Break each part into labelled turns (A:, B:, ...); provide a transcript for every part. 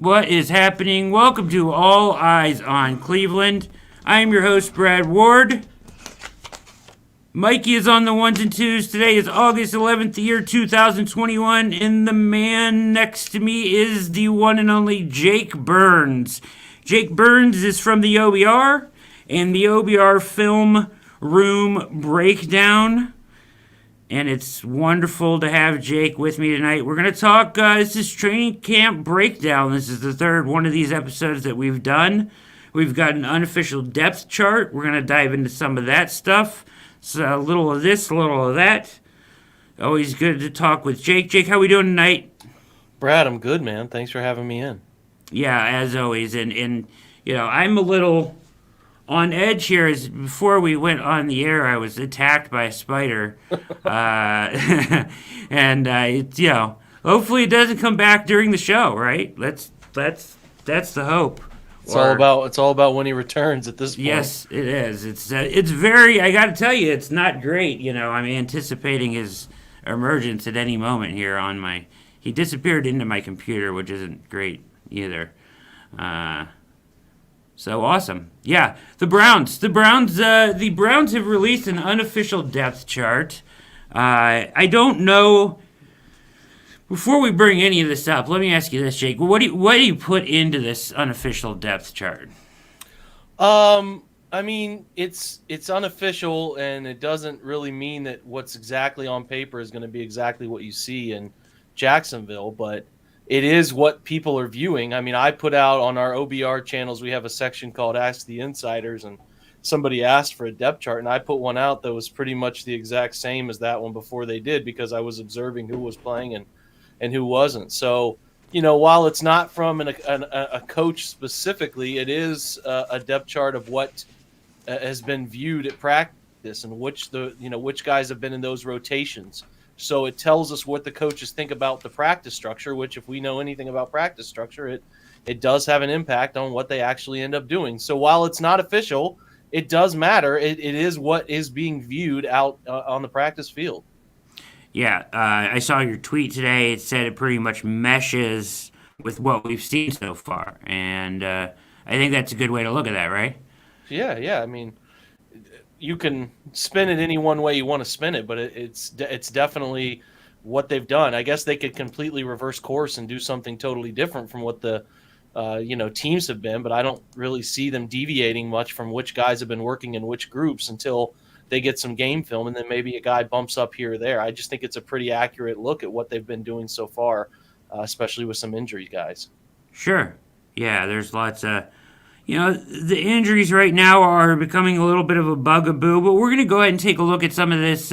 A: What is happening? Welcome to All Eyes on Cleveland. I am your host, Brad Ward. Mikey is on the ones and twos. Today is August 11th, the year 2021, and the man next to me is the one and only Jake Burns. Jake Burns is from the OBR and the OBR Film Room Breakdown. And it's wonderful to have Jake with me tonight. We're going to talk, this is Training Camp Breakdown. This is the third one of these episodes that we've done. We've got an unofficial depth chart. We're going to dive into some of that stuff. So a little of this, a little of that. Always good to talk with Jake. Jake, how we doing tonight?
B: Brad, I'm good, man. Thanks for having me in.
A: Yeah, as always. And you know, I'm a little on edge here. As before we went on the air, I was attacked by a spider. It's, you know, hopefully it doesn't come back during the show, right? That's the hope.
B: It's all about when he returns at this point.
A: Yes, it is. It's very. I got to tell you, it's not great. You know, I'm anticipating his emergence at any moment here on my. He disappeared into my computer, which isn't great either. So awesome. Yeah, the Browns have released an unofficial depth chart. I don't know. Before we bring any of this up, let me ask you this, Jake. What do you put into this unofficial depth chart?
B: I mean, it's unofficial, and it doesn't really mean that what's exactly on paper is going to be exactly what you see in Jacksonville, but it is what people are viewing. I mean, I put out on our OBR channels, we have a section called Ask the Insiders, and somebody asked for a depth chart, and I put one out that was pretty much the exact same as that one before they did, because I was observing who was playing and who wasn't. So, you know, while it's not from a coach specifically, it is a depth chart of what has been viewed at practice and which guys have been in those rotations. So it tells us what the coaches think about the practice structure, which if we know anything about practice structure, it does have an impact on what they actually end up doing. So while it's not official, it does matter. It is what is being viewed out on the practice field.
A: Yeah, I saw your tweet today. It said it pretty much meshes with what we've seen so far, and I think that's a good way to look at that, right?
B: Yeah. I mean, you can spin it any one way you want to spin it, but it's definitely what they've done. I guess they could completely reverse course and do something totally different from what the teams have been, but I don't really see them deviating much from which guys have been working in which groups until they get some game film, and then maybe a guy bumps up here or there. I just think it's a pretty accurate look at what they've been doing so far, especially with some injury guys. Sure.
A: Yeah, there's lots of, the injuries right now are becoming a little bit of a bugaboo, but we're going to go ahead and take a look at some of this.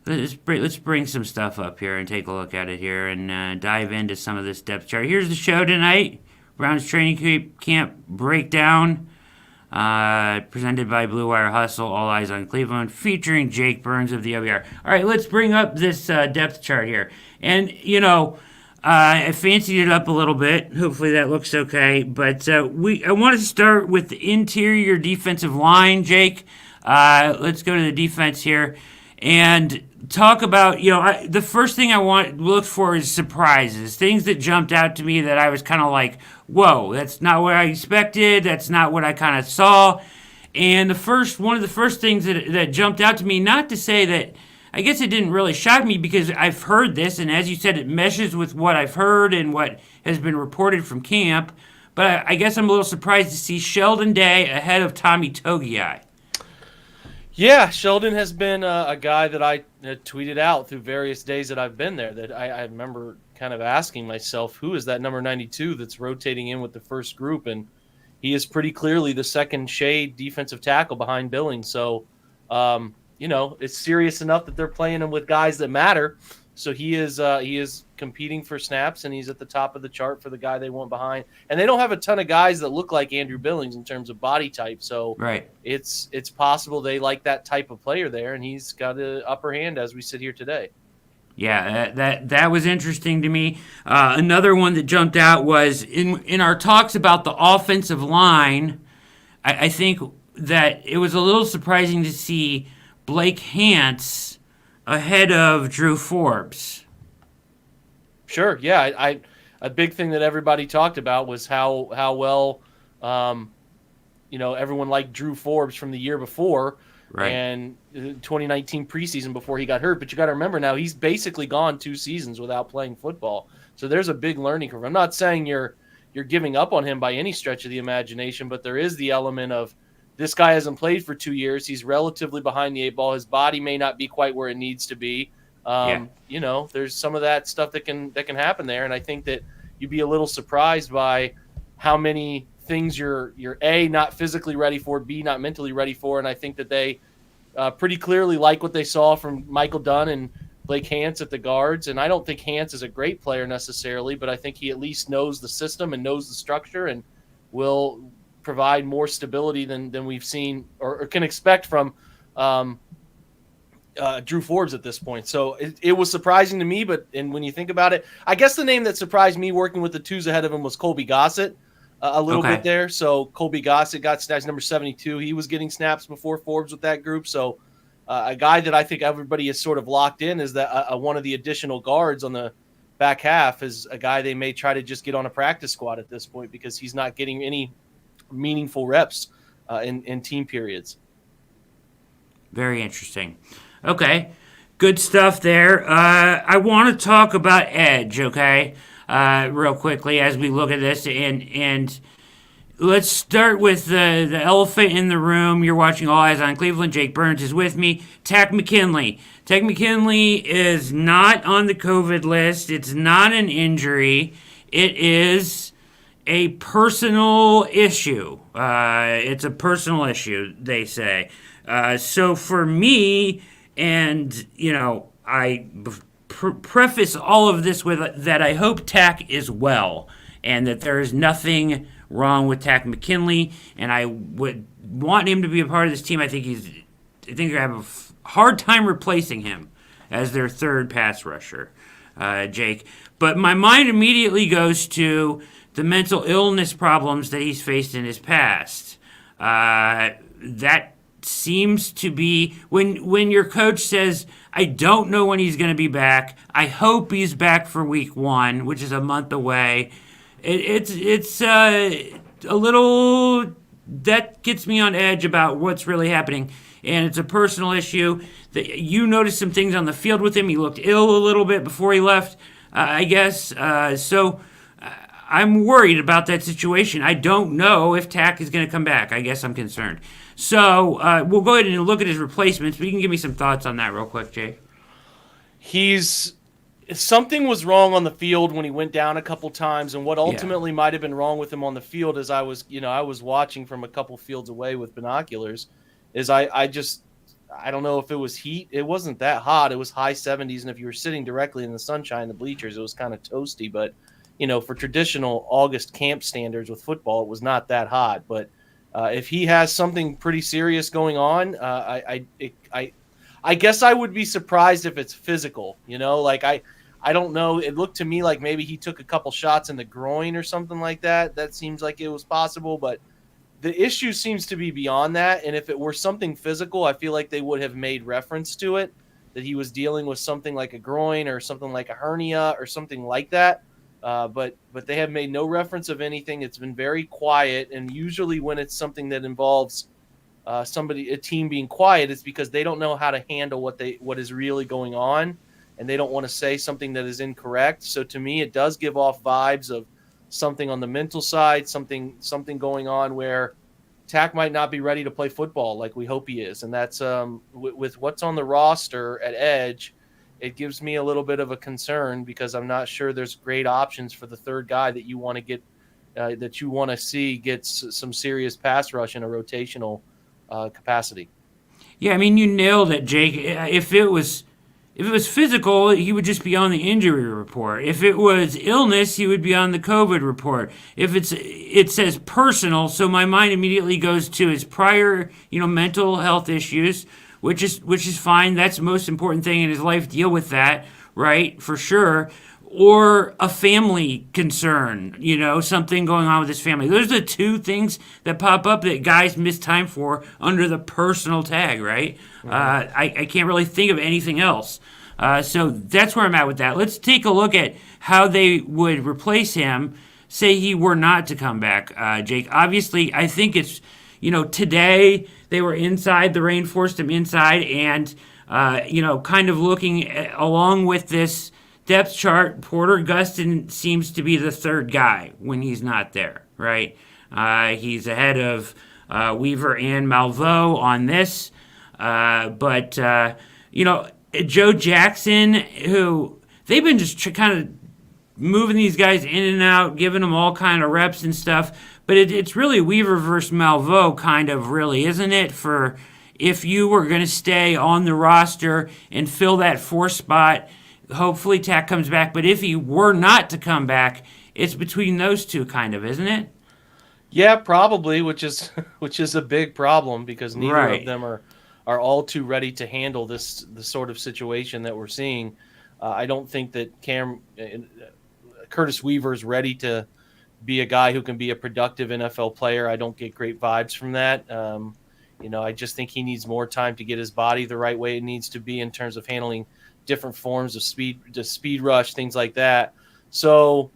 A: Let's bring some stuff up here and take a look at it here and dive into some of this depth chart. Here's the show tonight. Browns Training Camp Breakdown. Presented by Blue Wire Hustle, All Eyes on Cleveland, featuring Jake Burns of the OBR. All right, let's bring up this depth chart here. And, I fancied it up a little bit. Hopefully that looks okay. But I want to start with the interior defensive line, Jake. Let's go to the defense here and talk about, the first thing I want to look for is surprises, things that jumped out to me that I was kind of like, whoa, that's not what I expected, that's not what I kind of saw. And one of the first things that jumped out to me, not to say that, I guess it didn't really shock me because I've heard this, and as you said, it meshes with what I've heard and what has been reported from camp, but I guess I'm a little surprised to see Sheldon Day ahead of Tommy Togiai.
B: Yeah, Sheldon has been a guy that I tweeted out through various days that I've been there, that I remember kind of asking myself, who is that number 92 that's rotating in with the first group? And he is pretty clearly the second shade defensive tackle behind Billings. So, it's serious enough that they're playing him with guys that matter. So he is competing for snaps, and he's at the top of the chart for the guy they want behind. And they don't have a ton of guys that look like Andrew Billings in terms of body type. So
A: right.
B: It's possible they like that type of player there, and he's got the upper hand as we sit here today.
A: Yeah, that was interesting to me. Another one that jumped out was in our talks about the offensive line, I think that it was a little surprising to see Blake Hance ahead of Drew Forbes.
B: Sure, yeah. a big thing that everybody talked about was how well, everyone liked Drew Forbes from the year before
A: Right.
B: and 2019 preseason before he got hurt. But you got to remember now he's basically gone 2 seasons without playing football. So there's a big learning curve. I'm not saying you're giving up on him by any stretch of the imagination, but there is the element of this guy hasn't played for 2 years. He's relatively behind the 8 ball. His body may not be quite where it needs to be. There's some of that stuff that can happen there. And I think that you'd be a little surprised by how many things you're A, not physically ready for, B, not mentally ready for. And I think that they pretty clearly like what they saw from Michael Dunn and Blake Hance at the guards. And I don't think Hance is a great player necessarily, but I think he at least knows the system and knows the structure and will provide more stability than we've seen or can expect from Drew Forbes at this point. So it was surprising to me, and when you think about it, I guess the name that surprised me working with the 2s ahead of him was Colby Gossett a little bit there. So Colby Gossett got snaps number 72. He was getting snaps before Forbes with that group. So a guy that I think everybody is sort of locked in is that one of the additional guards on the back half is a guy they may try to just get on a practice squad at this point because he's not getting any meaningful reps in team periods.
A: Very interesting. Okay, good stuff there. I want to talk about edge, okay, real quickly as we look at this, and let's start with the elephant in the room. You're watching All Eyes on Cleveland. Jake Burns is with me. Takk McKinley. Takk McKinley is not on the COVID list. It's not an injury. It is a personal issue. It's a personal issue, they say. So for me, and, I preface all of this with that I hope Takk is well and that there is nothing wrong with Takk McKinley, and I would want him to be a part of this team. I think they're going to have a hard time replacing him as their third pass rusher, Jake. But my mind immediately goes to the mental illness problems that he's faced in his past. That seems to be when your coach says, I don't know when he's going to be back. I hope he's back for week 1, which is a month away. It's a little, that gets me on edge about what's really happening. And it's a personal issue. That you noticed some things on the field with him. He looked ill a little bit before he left, I guess. So I'm worried about that situation. I don't know if Takk is going to come back. I guess I'm concerned. So we'll go ahead and look at his replacements. But you can give me some thoughts on that real quick, Jay.
B: Something was wrong on the field when he went down a couple times, and what ultimately might have been wrong with him on the field, as I was watching from a couple fields away with binoculars, is I don't know if it was heat. It wasn't that hot. It was high 70s, and if you were sitting directly in the sunshine, the bleachers, it was kind of toasty. But for traditional August camp standards with football, it was not that hot. But if he has something pretty serious going on, I guess I would be surprised if it's physical. I don't know. It looked to me like maybe he took a couple shots in the groin or something like that. That seems like it was possible, but the issue seems to be beyond that. And if it were something physical, I feel like they would have made reference to it, that he was dealing with something like a groin or something like a hernia or something like that. But they have made no reference of anything. It's been very quiet. And usually when it's something that involves a team being quiet, it's because they don't know how to handle what is really going on. And they don't want to say something that is incorrect. So to me, it does give off vibes of something on the mental side, something going on where Takk might not be ready to play football like we hope he is. And that's with what's on the roster at edge, it gives me a little bit of a concern because I'm not sure there's great options for the third guy that you want to get, that you want to see gets some serious pass rush in a rotational capacity.
A: Yeah, I mean, you nailed it, Jake. If it was physical, he would just be on the injury report. If it was illness, he would be on the COVID report. If it says personal, so my mind immediately goes to his prior, mental health issues, which is fine. That's the most important thing in his life. Deal with that, right? For sure. Or a family concern, something going on with his family. Those are the two things that pop up that guys miss time for under the personal tag, right? Mm-hmm. I can't really think of anything else. So that's where I'm at with that. Let's take a look at how they would replace him. Say he were not to come back, Jake. Obviously, I think it's, today they were inside, the rain forced him inside, and, kind of looking along with this depth chart, Porter Gustin seems to be the third guy when he's not there, right? He's ahead of Weaver and Malveaux on this. But Joe Jackson, who they've been just kind of moving these guys in and out, giving them all kind of reps and stuff. But it's really Weaver versus Malveaux kind of really, isn't it? For if you were going to stay on the roster and fill that fourth spot, hopefully Takk comes back. But if he were not to come back, it's between those two kind of, isn't it?
B: Yeah, probably, which is a big problem because neither
A: Right.
B: of them are all too ready to handle the sort of situation that we're seeing. I don't think that Curtis Weaver is ready to be a guy who can be a productive NFL player. I don't get great vibes from that. I just think he needs more time to get his body the right way it needs to be in terms of handling different forms of speed rush, things like that. So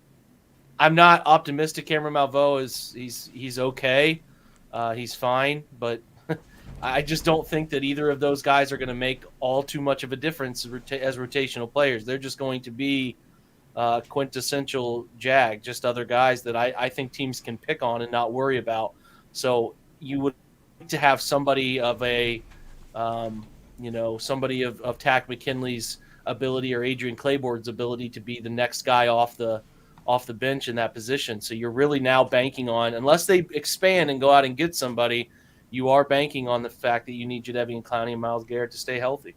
B: I'm not optimistic. Cameron Malveaux he's okay. He's fine, but I just don't think that either of those guys are going to make all too much of a difference as rotational players. They're just going to be quintessential Jag, just other guys that I think teams can pick on and not worry about. So you would like to have somebody of somebody of Takk McKinley's ability or Adrian Claiborne's ability to be the next guy off the bench in that position. So you're really now banking on, unless they expand and go out and get somebody, you are banking on the fact that you need Jadeveon Clowney and Myles Garrett to stay healthy.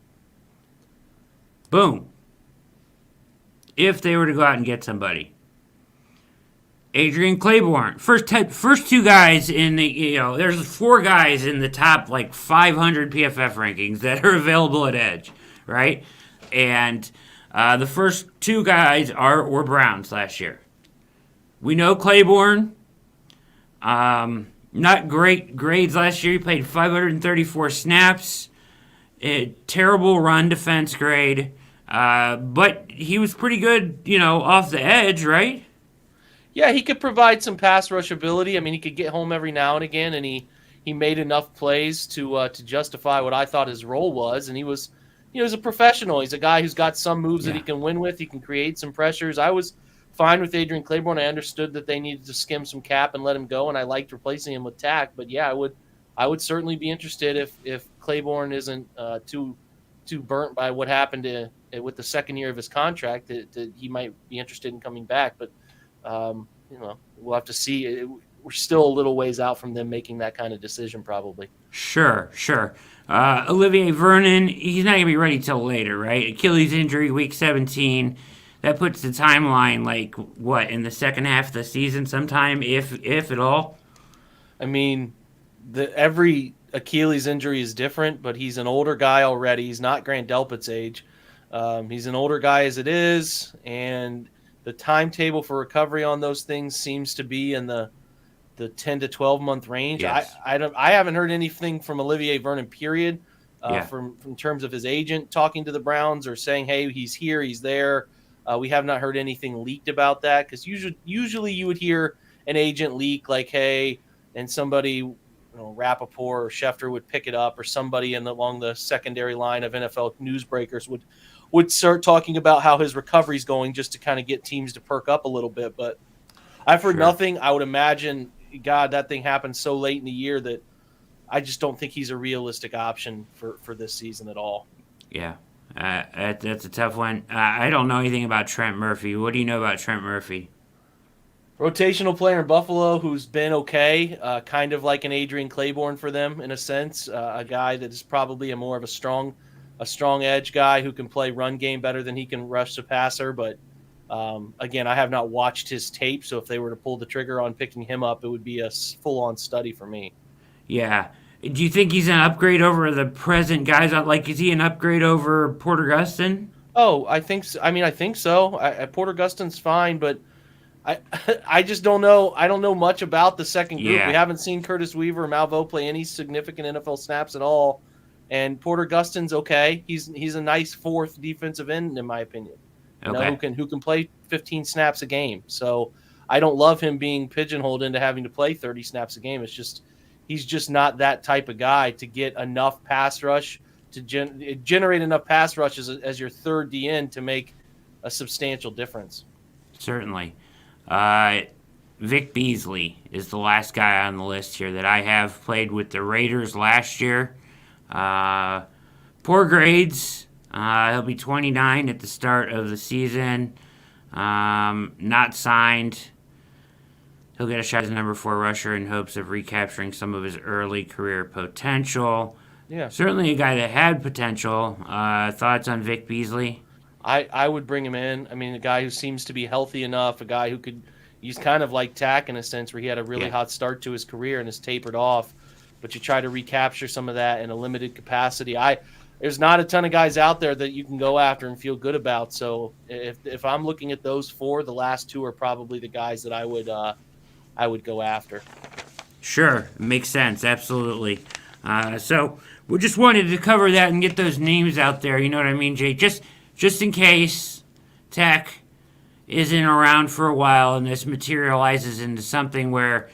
A: Boom. If they were to go out and get somebody. Adrian Claiborne. First two guys in the, there's 4 guys in the top 500 PFF rankings that are available at edge, right? And the first 2 guys were Browns last year. We know Claiborne, not great grades last year. He played 534 snaps, a terrible run defense grade, but he was pretty good, off the edge, right?
B: Yeah, he could provide some pass rush ability. I mean, he could get home every now and again, and he made enough plays to justify what I thought his role was, and he was a professional. He's a guy who's got some moves that he can win with. He can create some pressures. I was fine with Adrian Claiborne. I understood that they needed to skim some cap and let him go, and I liked replacing him with Takk. But yeah, I would certainly be interested if Claiborne isn't too burnt by what happened with the second year of his contract that he might be interested in coming back. But we'll have to see. We're still a little ways out from them making that kind of decision, probably.
A: Sure. Olivier Vernon, he's not going to be ready till later, right? Achilles injury, week 17. That puts the timeline, in the second half of the season sometime, if at all?
B: I mean, every Achilles injury is different, but he's an older guy already. He's not Grant Delpit's age. He's an older guy as it is, and the timetable for recovery on those things seems to be in the 10 to 12 month range.
A: Yes.
B: I haven't heard anything from Olivier Vernon, period,
A: Yeah.
B: from terms of his agent talking to the Browns or saying, hey, he's here, he's there. We have not heard anything leaked about that, because usually you would hear an agent leak hey, and somebody, Rappaport or Schefter would pick it up, or somebody along the secondary line of NFL newsbreakers would start talking about how his recovery's going, just to kind of get teams to perk up a little bit. But I've heard nothing. I would imagine, God, that thing happened so late in the year that I just don't think he's a realistic option for this season at all.
A: Yeah, that's a tough one. I don't know anything about Trent Murphy. What do you know about Trent Murphy?
B: Rotational player in Buffalo who's been okay, kind of like an Adrian Claiborne for them in a sense, a guy that is probably more of a strong edge guy who can play run game better than he can rush the passer. But again, I have not watched his tape, so if they were to pull the trigger on picking him up, it would be a full-on study for me.
A: Yeah. Do you think he's an upgrade over the present guys? Is he an upgrade over Porter Gustin?
B: Oh, I think so. I think so. Porter Gustin's fine, but I just don't know. I don't know much about the second group.
A: Yeah.
B: We haven't seen Curtis Weaver or Malveaux play any significant NFL snaps at all. And Porter Gustin's okay. He's a nice fourth defensive end in my opinion. Who can play 15 snaps a game. So I don't love him being pigeonholed into having to play 30 snaps a game. It's just he's just not that type of guy to get enough pass rush to generate enough pass rushes as your third DN to make a substantial difference.
A: Certainly. Vic Beasley is the last guy on the list here that I have. Played with the Raiders last year. Poor grades. He'll be 29 at the start of the season. Not signed. He'll get a shot as number 4 rusher in hopes of recapturing some of his early career potential.
B: Yeah.
A: Certainly a guy that had potential. Thoughts on Vic Beasley?
B: I would bring him in. I mean, a guy who seems to be healthy enough, a guy who could – he's kind of like Takk in a sense where he had a really hot start to his career and has tapered off. But you try to recapture some of that in a limited capacity. There's not a ton of guys out there that you can go after and feel good about. So if I'm looking at those 4, the last 2 are probably the guys that I would go after.
A: Sure, makes sense, absolutely. So we just wanted to cover that and get those names out there. You know what I mean, Jay? Just in case Takk isn't around for a while and this materializes into something where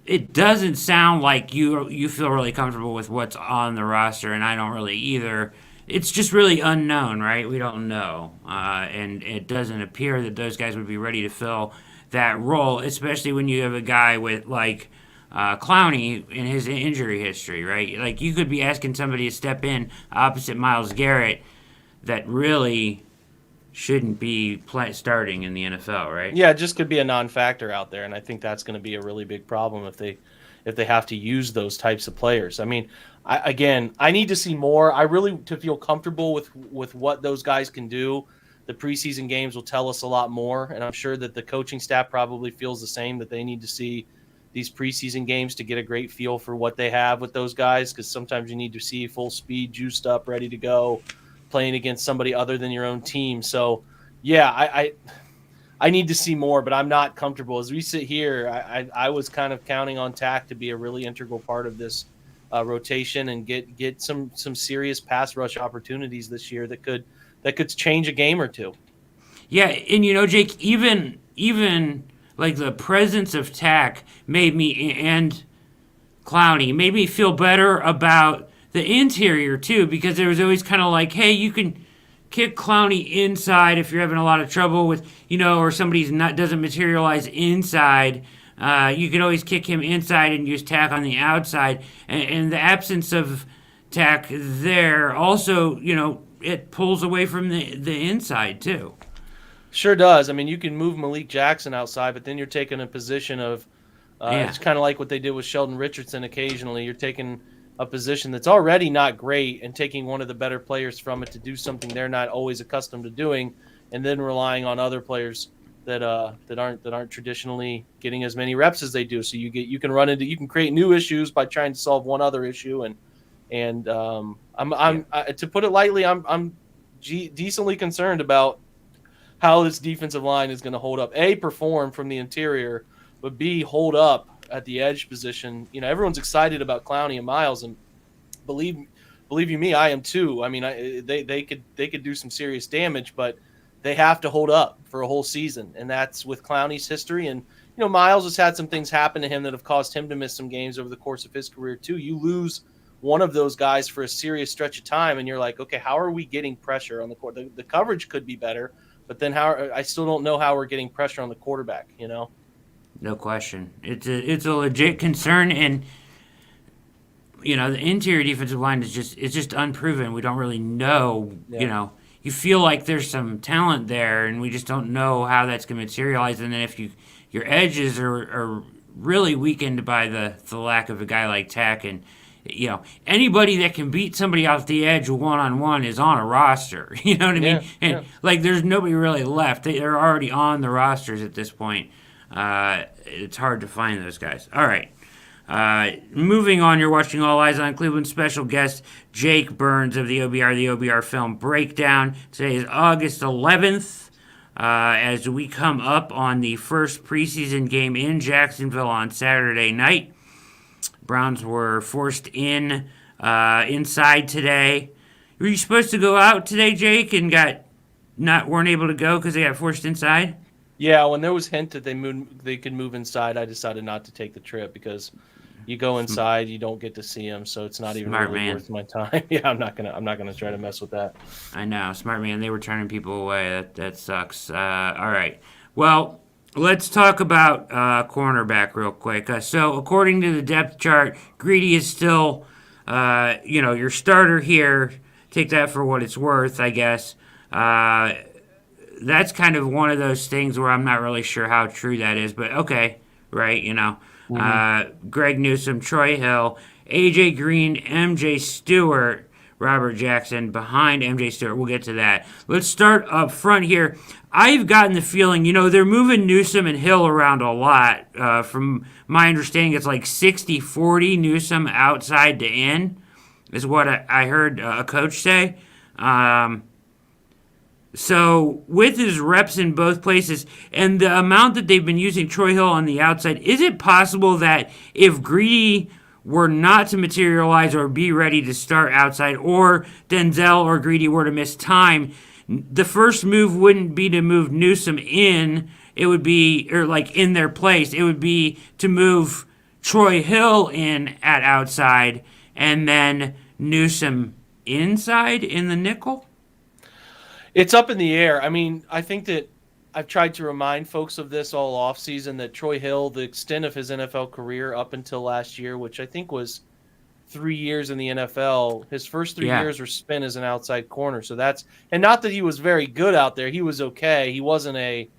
A: it doesn't sound like you feel really comfortable with what's on the roster, and I don't really either. It's just really unknown, right? We don't know. And it doesn't appear that those guys would be ready to fill that role, especially when you have a guy with, like, Clowney in his injury history, right? Like, you could be asking somebody to step in opposite Myles Garrett that really shouldn't be starting in the NFL, right?
B: Yeah, it just could be a non-factor out there, and I think that's going to be a really big problem if they have to use those types of players. I mean, I need to see more. I really to feel comfortable with what those guys can do. The preseason games will tell us a lot more, and I'm sure that the coaching staff probably feels the same, that they need to see these preseason games to get a great feel for what they have with those guys, because sometimes you need to see full speed, juiced up, ready to go, playing against somebody other than your own team. So, yeah, I need to see more, but I'm not comfortable. As we sit here, I was kind of counting on Takk to be a really integral part of this rotation and get some serious pass rush opportunities this year that could change a game or two.
A: Yeah, and Jake, even like the presence of Takk made me and Clowney made me feel better about the interior too, because there was always kind of like, hey, you can kick Clowney inside if you're having a lot of trouble with, or somebody's doesn't materialize inside. You could always kick him inside and use Takk on the outside. And the absence of Takk there also, it pulls away from the inside too.
B: Sure does. I mean, you can move Malik Jackson outside, but then you're taking a position of it's kind of like what they did with Sheldon Richardson occasionally. You're taking a position that's already not great and taking one of the better players from it to do something they're not always accustomed to doing, and then relying on other players that aren't traditionally getting as many reps as they do. So you can create new issues by trying to solve one other issue, and to put it lightly, I'm decently concerned about how this defensive line is going to hold up. A, perform from the interior, but B, hold up at the edge position. Everyone's excited about Clowney and Myles, and believe you me, I am too. I mean, they could do some serious damage, but they have to hold up for a whole season, and that's with Clowney's history. And Myles has had some things happen to him that have caused him to miss some games over the course of his career too. You lose one of those guys for a serious stretch of time, and you're like, okay, how are we getting pressure on the court? The coverage could be better, but then I still don't know how we're getting pressure on the quarterback.
A: No question. It's a legit concern, and the interior defensive line is just unproven. We don't really know.
B: Yeah.
A: You feel like there's some talent there, and we just don't know how that's going to materialize. And then if your edges are really weakened by the lack of a guy like Takk, and anybody that can beat somebody off the edge one-on-one is on a roster. You know what I mean? And there's nobody really left. They're already on the rosters at this point. It's hard to find those guys. All right. Moving on, you're watching All Eyes on Cleveland. Special guest Jake Burns of the OBR Film Breakdown. Today is August 11th. As we come up on the first preseason game in Jacksonville on Saturday night. Browns were forced in inside today. Were you supposed to go out today, Jake, and weren't able to go because they got forced inside?
B: Yeah, when there was hint that they could move inside, I decided not to take the trip because you go inside, you don't get to see them, so it's not even
A: Smart
B: really
A: man.
B: worth my time. Yeah, I'm not gonna try to mess with that.
A: I know, smart man. They were turning people away. That sucks. All right. Well, let's talk about cornerback real quick. So, according to the depth chart, Greedy is still, your starter here. Take that for what it's worth, I guess. That's kind of one of those things where I'm not really sure how true that is, but okay, right? Greg Newsome, Troy Hill, AJ Green, MJ Stewart, Robert Jackson behind MJ Stewart. We'll get to that. Let's start up front here. I've gotten the feeling, they're moving Newsome and Hill around a lot. From my understanding, it's like 60-40 Newsome outside to in, is what I heard a coach say. So, with his reps in both places and the amount that they've been using Troy Hill on the outside, is it possible that if Greedy were not to materialize or be ready to start outside, or Denzel or Greedy were to miss time, the first move wouldn't be to move Newsome in, it would be, or like in their place, it would be to move Troy Hill in at outside and then Newsome inside in the nickel?
B: It's up in the air. I mean, I think that I've tried to remind folks of this all offseason that Troy Hill, the extent of his NFL career up until last year, which I think was 3 years in the NFL, his first 3 years were spent as an outside corner. So and not that he was very good out there. He was okay. He wasn't a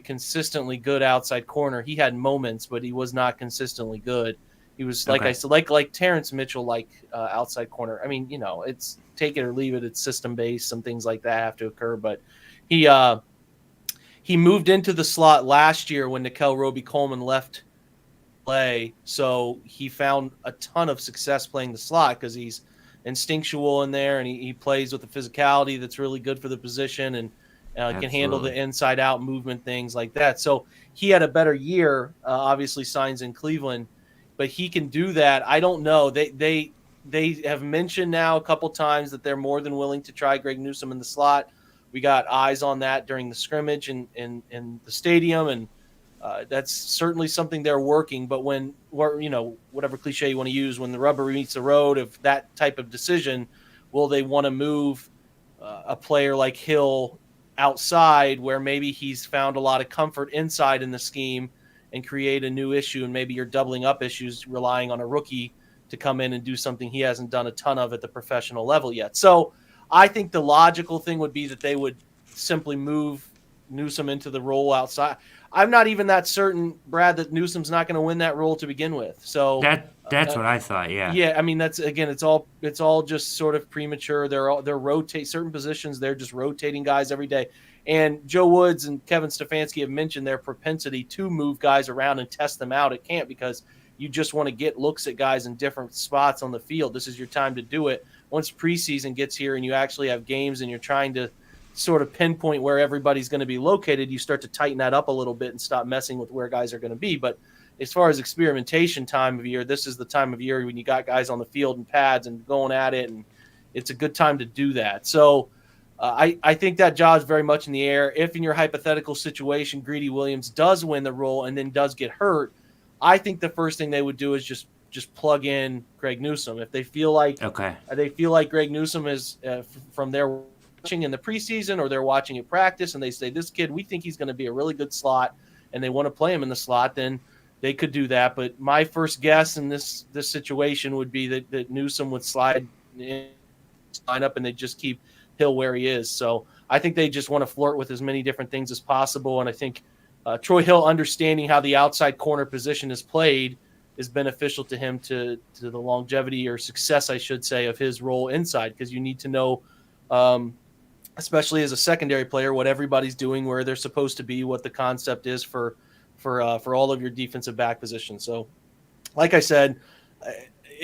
B: consistently good outside corner. He had moments, but he was not consistently good. He was, like I said, like Terrence Mitchell, outside corner. I mean, it's take it or leave it. It's system based. Some things like that have to occur. But he moved into the slot last year when Nickel Roby-Coleman left play. So he found a ton of success playing the slot because he's instinctual in there and he plays with the physicality that's really good for the position and can handle the inside out movement, things like that. So he had a better year, obviously signs in Cleveland, but he can do that. I don't know. They have mentioned now a couple times that they're more than willing to try Greg Newsome in the slot. We got eyes on that during the scrimmage in the stadium, and that's certainly something they're working. But whatever cliche you want to use, when the rubber meets the road of that type of decision, will they want to move a player like Hill outside where maybe he's found a lot of comfort inside in the scheme and create a new issue, and maybe you're doubling up issues relying on a rookie to come in and do something he hasn't done a ton of at the professional level yet. So I think the logical thing would be that they would simply move Newsome into the role outside. I'm not even that certain, Brad, that Newsome's not going to win that role to begin with. So
A: that's what I thought. Yeah.
B: Yeah. I mean, it's all just sort of premature. They're rotate certain positions. They're just rotating guys every day. And Joe Woods and Kevin Stefanski have mentioned their propensity to move guys around and test them out at camp because you just want to get looks at guys in different spots on the field. This is your time to do it. Once preseason gets here and you actually have games and you're trying to sort of pinpoint where everybody's going to be located, you start to tighten that up a little bit and stop messing with where guys are going to be. But as far as experimentation time of year, this is the time of year when you got guys on the field and pads and going at it, and it's a good time to do that. So I think that job's very much in the air. If in your hypothetical situation, Greedy Williams does win the role and then does get hurt, I think the first thing they would do is just plug in Greg Newsome. If they feel like Greg Newsome is from their watching in the preseason or they're watching at practice and they say, this kid, we think he's going to be a really good slot and they want to play him in the slot, then they could do that. But my first guess in this situation would be that Newsome would slide up and they just keep Hill where he is. So I think they just want to flirt with as many different things as possible. And I think Troy Hill understanding how the outside corner position is played is beneficial to him to the longevity or success, I should say, of his role inside, because you need to know, especially as a secondary player, what everybody's doing, where they're supposed to be, what the concept is for all of your defensive back positions. So, like I said,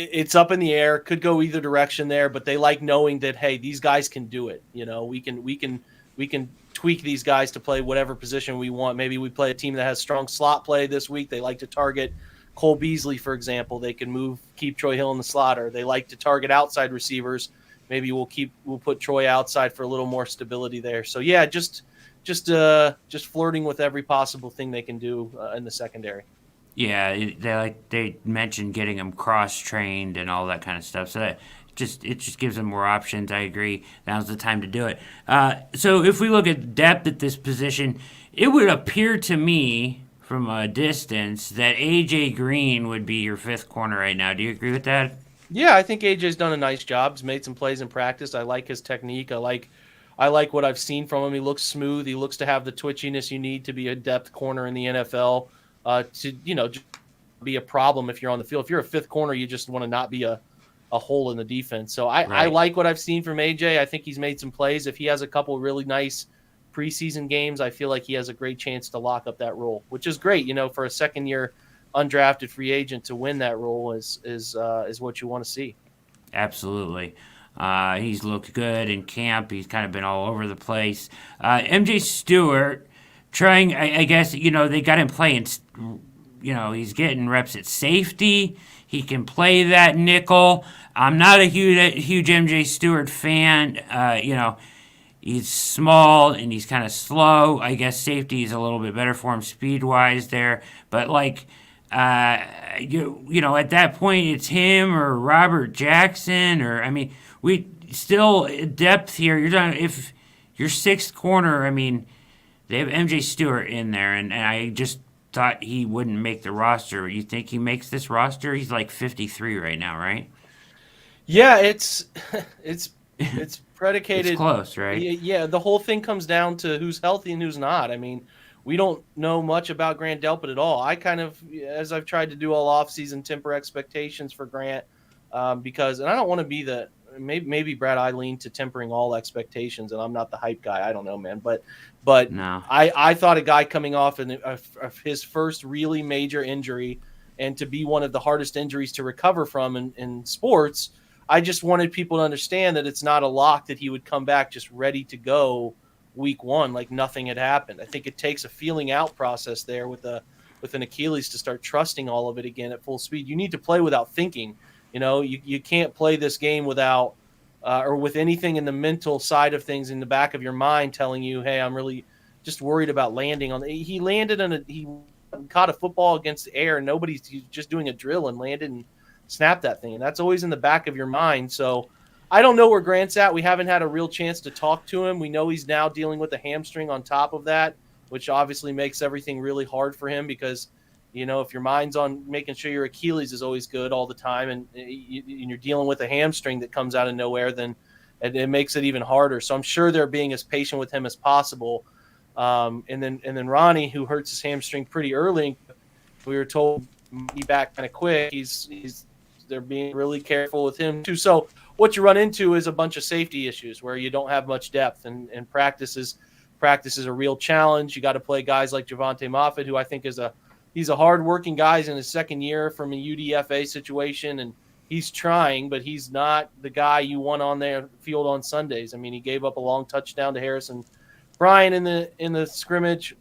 B: it's up in the air. Could go either direction there, but they like knowing that, hey, these guys can do it. We can tweak these guys to play whatever position we want. Maybe we play a team that has strong slot play this week. They like to target Cole Beasley, for example. They can keep Troy Hill in the slot, or they like to target outside receivers. Maybe we'll put Troy outside for a little more stability there. So yeah, just flirting with every possible thing they can do in the secondary.
A: Yeah, they mentioned getting him cross trained and all that kind of stuff. So it just gives them more options. I agree. Now's the time to do it. So if we look at depth at this position, it would appear to me from a distance that AJ Green would be your fifth corner right now. Do you agree with that?
B: Yeah, I think AJ's done a nice job. He's made some plays in practice. I like his technique. I like what I've seen from him. He looks smooth. He looks to have the twitchiness you need to be a depth corner in the NFL. To just be a problem if you're on the field. If you're a fifth corner, you just want to not be a hole in the defense. So I like what I've seen from AJ. I think he's made some plays. If he has a couple really nice preseason games, I feel like he has a great chance to lock up that role, which is great. For a second-year undrafted free agent to win that role is what you want to see.
A: Absolutely. He's looked good in camp. He's kind of been all over the place. MJ Stewart trying, I guess, they got him playing, he's getting reps at safety. He can play that nickel. I'm not a huge MJ Stewart fan. He's small and he's kind of slow. I guess safety is a little bit better for him speed-wise there. But, at that point, it's him or Robert Jackson we still depth here. You're done. If your sixth corner, they have MJ Stewart in there, and I just thought he wouldn't make the roster. You think he makes this roster? He's like 53 right now, right?
B: Yeah, it's predicated.
A: It's close, right?
B: Yeah, the whole thing comes down to who's healthy and who's not. We don't know much about Grant Delpit at all. I kind of, as I've tried to do all offseason, temper expectations for Grant because, and I don't want to be maybe Brad, I lean to tempering all expectations, and I'm not the hype guy. I don't know, man. But
A: no.
B: I thought a guy coming off of his first really major injury, and to be one of the hardest injuries to recover from in sports, I just wanted people to understand that it's not a lock that he would come back just ready to go week one like nothing had happened. I think it takes a feeling out process there with an Achilles to start trusting all of it again at full speed. You need to play without thinking. You can't play this game without or with anything in the mental side of things in the back of your mind telling you, hey, I'm really just worried about landing on. He landed he caught a football against the air. He's just doing a drill and landed and snapped that thing. And that's always in the back of your mind. So I don't know where Grant's at. We haven't had a real chance to talk to him. We know he's now dealing with a hamstring on top of that, which obviously makes everything really hard for him because, if your mind's on making sure your Achilles is always good all the time and you're dealing with a hamstring that comes out of nowhere, then it makes it even harder. So I'm sure they're being as patient with him as possible. And then Ronnie, who hurts his hamstring pretty early, we were told he'd be back kind of quick. They're being really careful with him too. So what you run into is a bunch of safety issues where you don't have much depth, and practice is a real challenge. You got to play guys like Javonte Moffitt, who I think he's a hard-working guy. He's in his second year from a UDFA situation, and he's trying, but he's not the guy you want on their field on Sundays. He gave up a long touchdown to Harrison Bryant in the scrimmage.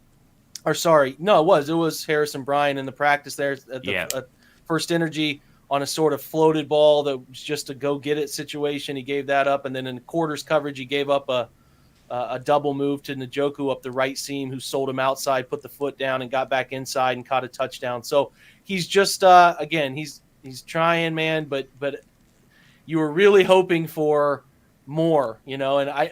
B: Or sorry, no, it was Harrison Bryant in the practice there at the First Energy on a sort of floated ball that was just a go-get-it situation. He gave that up, and then in quarters coverage, he gave up a double move to Njoku up the right seam, who sold him outside, put the foot down, and got back inside and caught a touchdown. So he's just again, he's trying, man, but you were really hoping for more, and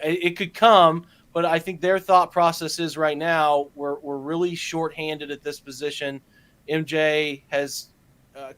B: it could come, but I think their thought process is right now we're really shorthanded at this position. MJ has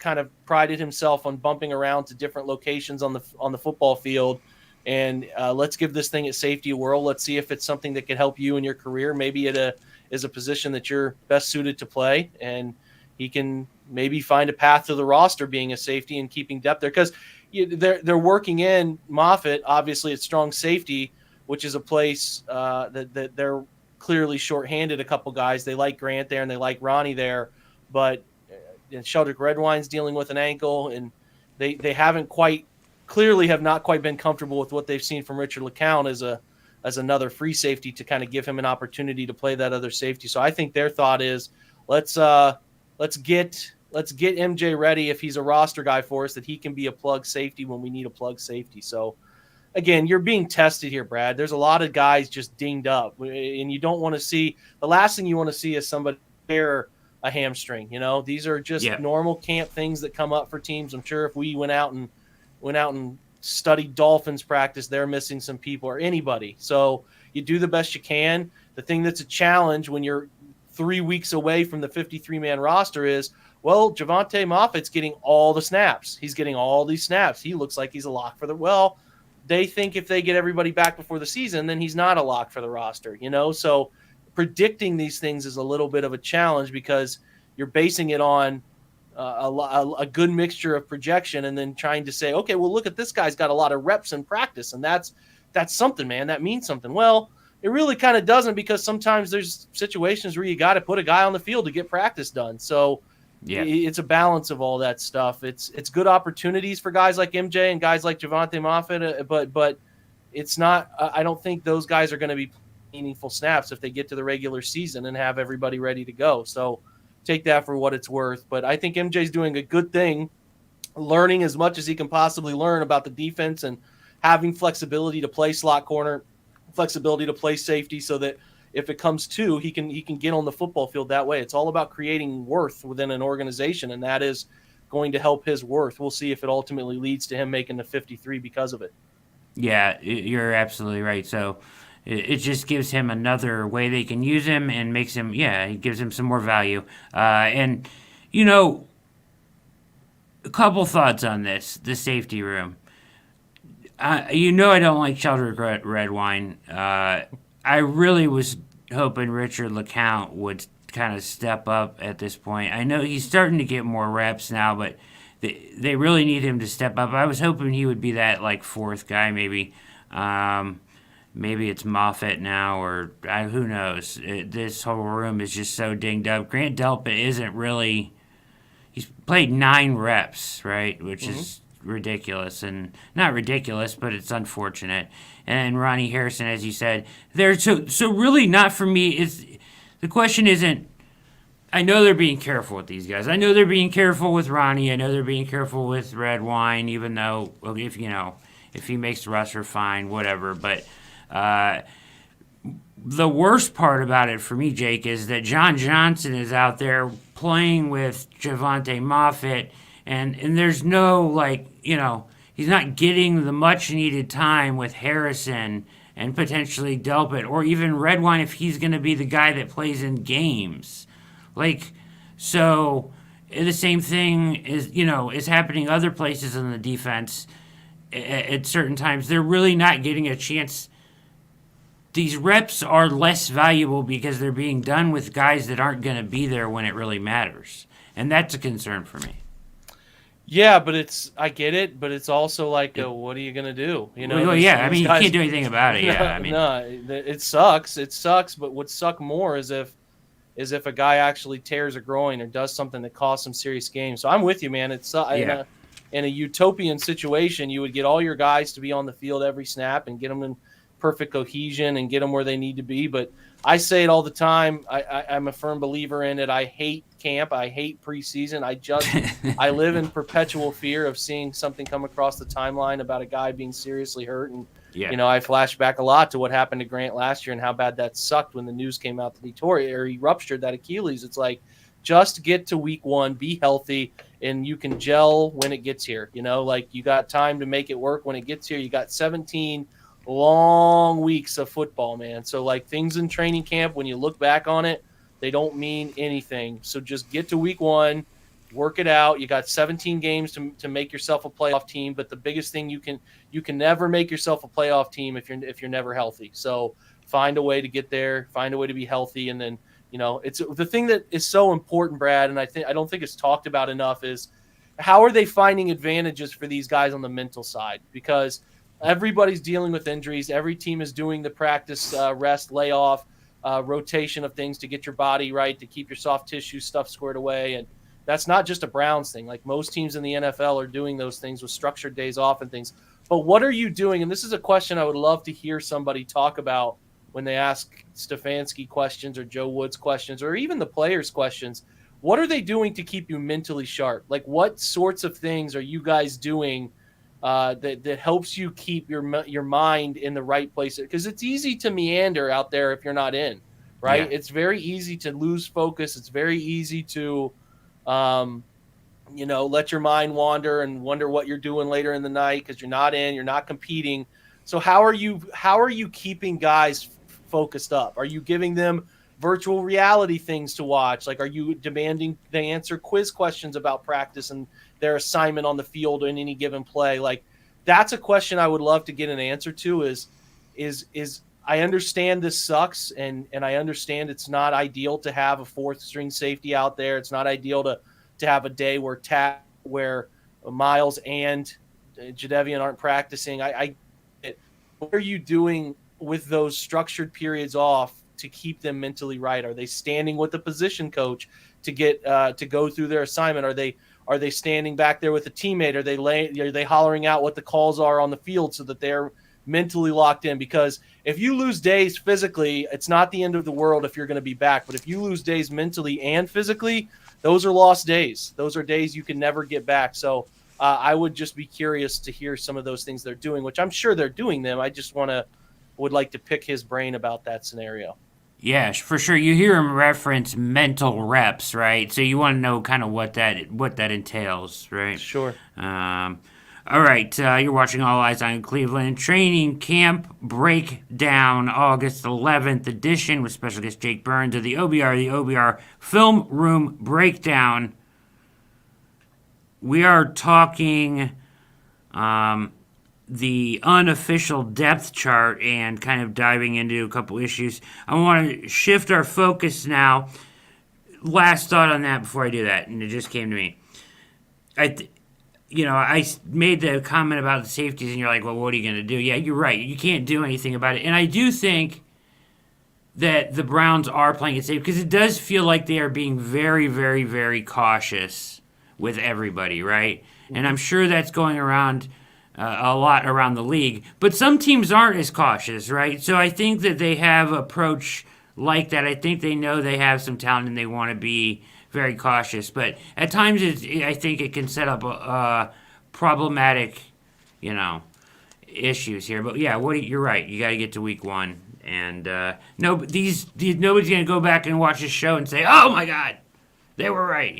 B: kind of prided himself on bumping around to different locations on the football field. And let's give this thing at safety a whirl. Let's see if it's something that can help you in your career. Maybe it is a position that you're best suited to play, and he can maybe find a path to the roster being a safety and keeping depth there. Because they're working in Moffitt, obviously, at strong safety, which is a place that they're clearly shorthanded a couple guys. They like Grant there and they like Ronnie there, but Sheldrick Redwine's dealing with an ankle, and they haven't have not quite been comfortable with what they've seen from Richard LeCounte as another free safety to kind of give him an opportunity to play that other safety. So I think their thought is let's get let's get MJ ready if he's a roster guy for us, that he can be a plug safety when we need a plug safety. So again, you're being tested here, Brad. There's a lot of guys just dinged up, and you don't want to see – the last thing you want to see is somebody tear a hamstring. These are just normal camp things that come up for teams. I'm sure if we went out and studied Dolphins practice, they're missing some people, or anybody. So you do the best you can. The thing that's a challenge when you're 3 weeks away from the 53-man roster is, well, Javonte Moffat's getting all the snaps. He's getting all these snaps. He looks like he's a lock for the – well, they think if they get everybody back before the season, then he's not a lock for the roster, So predicting these things is a little bit of a challenge because you're basing it on a good mixture of projection and then trying to say, okay, well, look at this guy's got a lot of reps in practice, and that's something, man. That means something. Well, it really kind of doesn't, because sometimes there's situations where you got to put a guy on the field to get practice done. So it's a balance of all that stuff. It's good opportunities for guys like MJ and guys like Javonte Moffat, but it's not. I don't think those guys are going to be meaningful snaps if they get to the regular season and have everybody ready to go. So take that for what it's worth. But I think MJ's doing a good thing, learning as much as he can possibly learn about the defense and having flexibility to play slot corner, flexibility to play safety, so that if it comes to, he can get on the football field that way. It's all about creating worth within an organization, and that is going to help his worth. We'll see if it ultimately leads to him making the 53 because of it.
A: Yeah, you're absolutely right. So it just gives him another way they can use him and makes him, it gives him some more value. And, a couple thoughts on the safety room. I don't like sheltered red wine. I really was hoping Richard LeCount would kind of step up at this point. I know he's starting to get more reps now, but they really need him to step up. I was hoping he would be that fourth guy, maybe. Maybe it's Moffitt now, or who knows. This whole room is just so dinged up. Grant Delpit isn't really. He's played 9 reps, right, which is ridiculous, and not ridiculous, but it's unfortunate. And Ronnie Harrison, as you said, so really not for me. The question isn't. I know they're being careful with these guys. I know they're being careful with Ronnie. I know they're being careful with Red Wine, even though if he makes the roster, fine, whatever. But the worst part about it for me, Jake, is that John Johnson is out there playing with Javonte Moffitt, and there's no he's not getting the much needed time with Harrison and potentially Delpit, or even Redwine if he's going to be the guy that plays in games. So the same thing is happening other places in the defense at certain times. They're really not getting a chance. These reps are less valuable because they're being done with guys that aren't going to be there when it really matters. And that's a concern for me.
B: Yeah, but I get it, but it's also what are you going to do?
A: You can't do anything about it.
B: It sucks. It sucks, but what suck more is if a guy actually tears a groin or does something that costs some serious games. So I'm with you, man. In a utopian situation, you would get all your guys to be on the field every snap and get them in perfect cohesion and get them where they need to be. But I say it all the time. I'm a firm believer in it. I hate camp. I hate preseason. I live in perpetual fear of seeing something come across the timeline about a guy being seriously hurt. And, I flash back a lot to what happened to Grant last year and how bad that sucked when the news came out that he ruptured that Achilles. It's just get to week 1, be healthy, and you can gel when it gets here. You got time to make it work when it gets here. You got 17 long weeks of football, man. So things in training camp, when you look back on it, they don't mean anything. So just get to week 1, work it out. You got 17 games to make yourself a playoff team, but the biggest thing you can never make yourself a playoff team if you're never healthy. So find a way to get there, find a way to be healthy, and then it's the thing that is so important, Brad, and I don't think it's talked about enough is how are they finding advantages for these guys on the mental side? Because everybody's dealing with injuries. Every team is doing the practice, rest, layoff, rotation of things to get your body right, to keep your soft tissue stuff squared away. And that's not just a Browns thing. Most teams in the NFL are doing those things with structured days off and things. But what are you doing? And this is a question I would love to hear somebody talk about when they ask Stefanski questions or Joe Woods questions or even the players questions. what are they doing to keep you mentally sharp? Like, what sorts of things are you guys doing that helps you keep your mind in the right place? Because it's easy to meander out there if you're not in, right?
A: Yeah.
B: It's very easy to lose focus. It's very easy to, let your mind wander and wonder what you're doing later in the night because you're not in, you're not competing. So how are you keeping guys focused up? Are you giving them virtual reality things to watch? Like, are you demanding they answer quiz questions about practice and their assignment on the field in any given play? Like, that's a question I would love to get an answer to. Is I understand this sucks, and I understand it's not ideal to have a fourth string safety out there. It's not ideal to have a day where Miles and Jadeveon aren't practicing. What are you doing with those structured periods off to keep them mentally right? Are they standing with the position coach to get to go through their assignment? Are they standing back there with a teammate? Are they hollering out what the calls are on the field so that they're mentally locked in? Because if you lose days physically, it's not the end of the world if you're going to be back. But if you lose days mentally and physically, those are lost days. Those are days you can never get back. So I would just be curious to hear some of those things they're doing, which I'm sure they're doing them. I just would like to pick his brain about that scenario.
A: Yeah, for sure. You hear him reference mental reps, right? So you want to know kind of what that entails, right?
B: Sure.
A: All right, you're watching All Eyes on Cleveland. Training Camp Breakdown, August 11th edition with special guest Jake Burns of the OBR Film Room Breakdown. We are talking the unofficial depth chart and kind of diving into a couple issues. I want to shift our focus now. Last thought on that before I do that, and it just came to me. I made the comment about the safeties, and you're like, well, what are you going to do? Yeah, you're right. You can't do anything about it. And I do think that the Browns are playing it safe because it does feel like they are being very, very, very cautious with everybody, right? And I'm sure that's going around a lot around the league. But some teams aren't as cautious, right? So I think that they have approach like that. I think they know they have some talent and they want to be very cautious. But at times, I think it can set up problematic, issues here. But yeah, you're right. You got to get to week one. And nobody's going to go back and watch this show and say, oh, my God, they were right,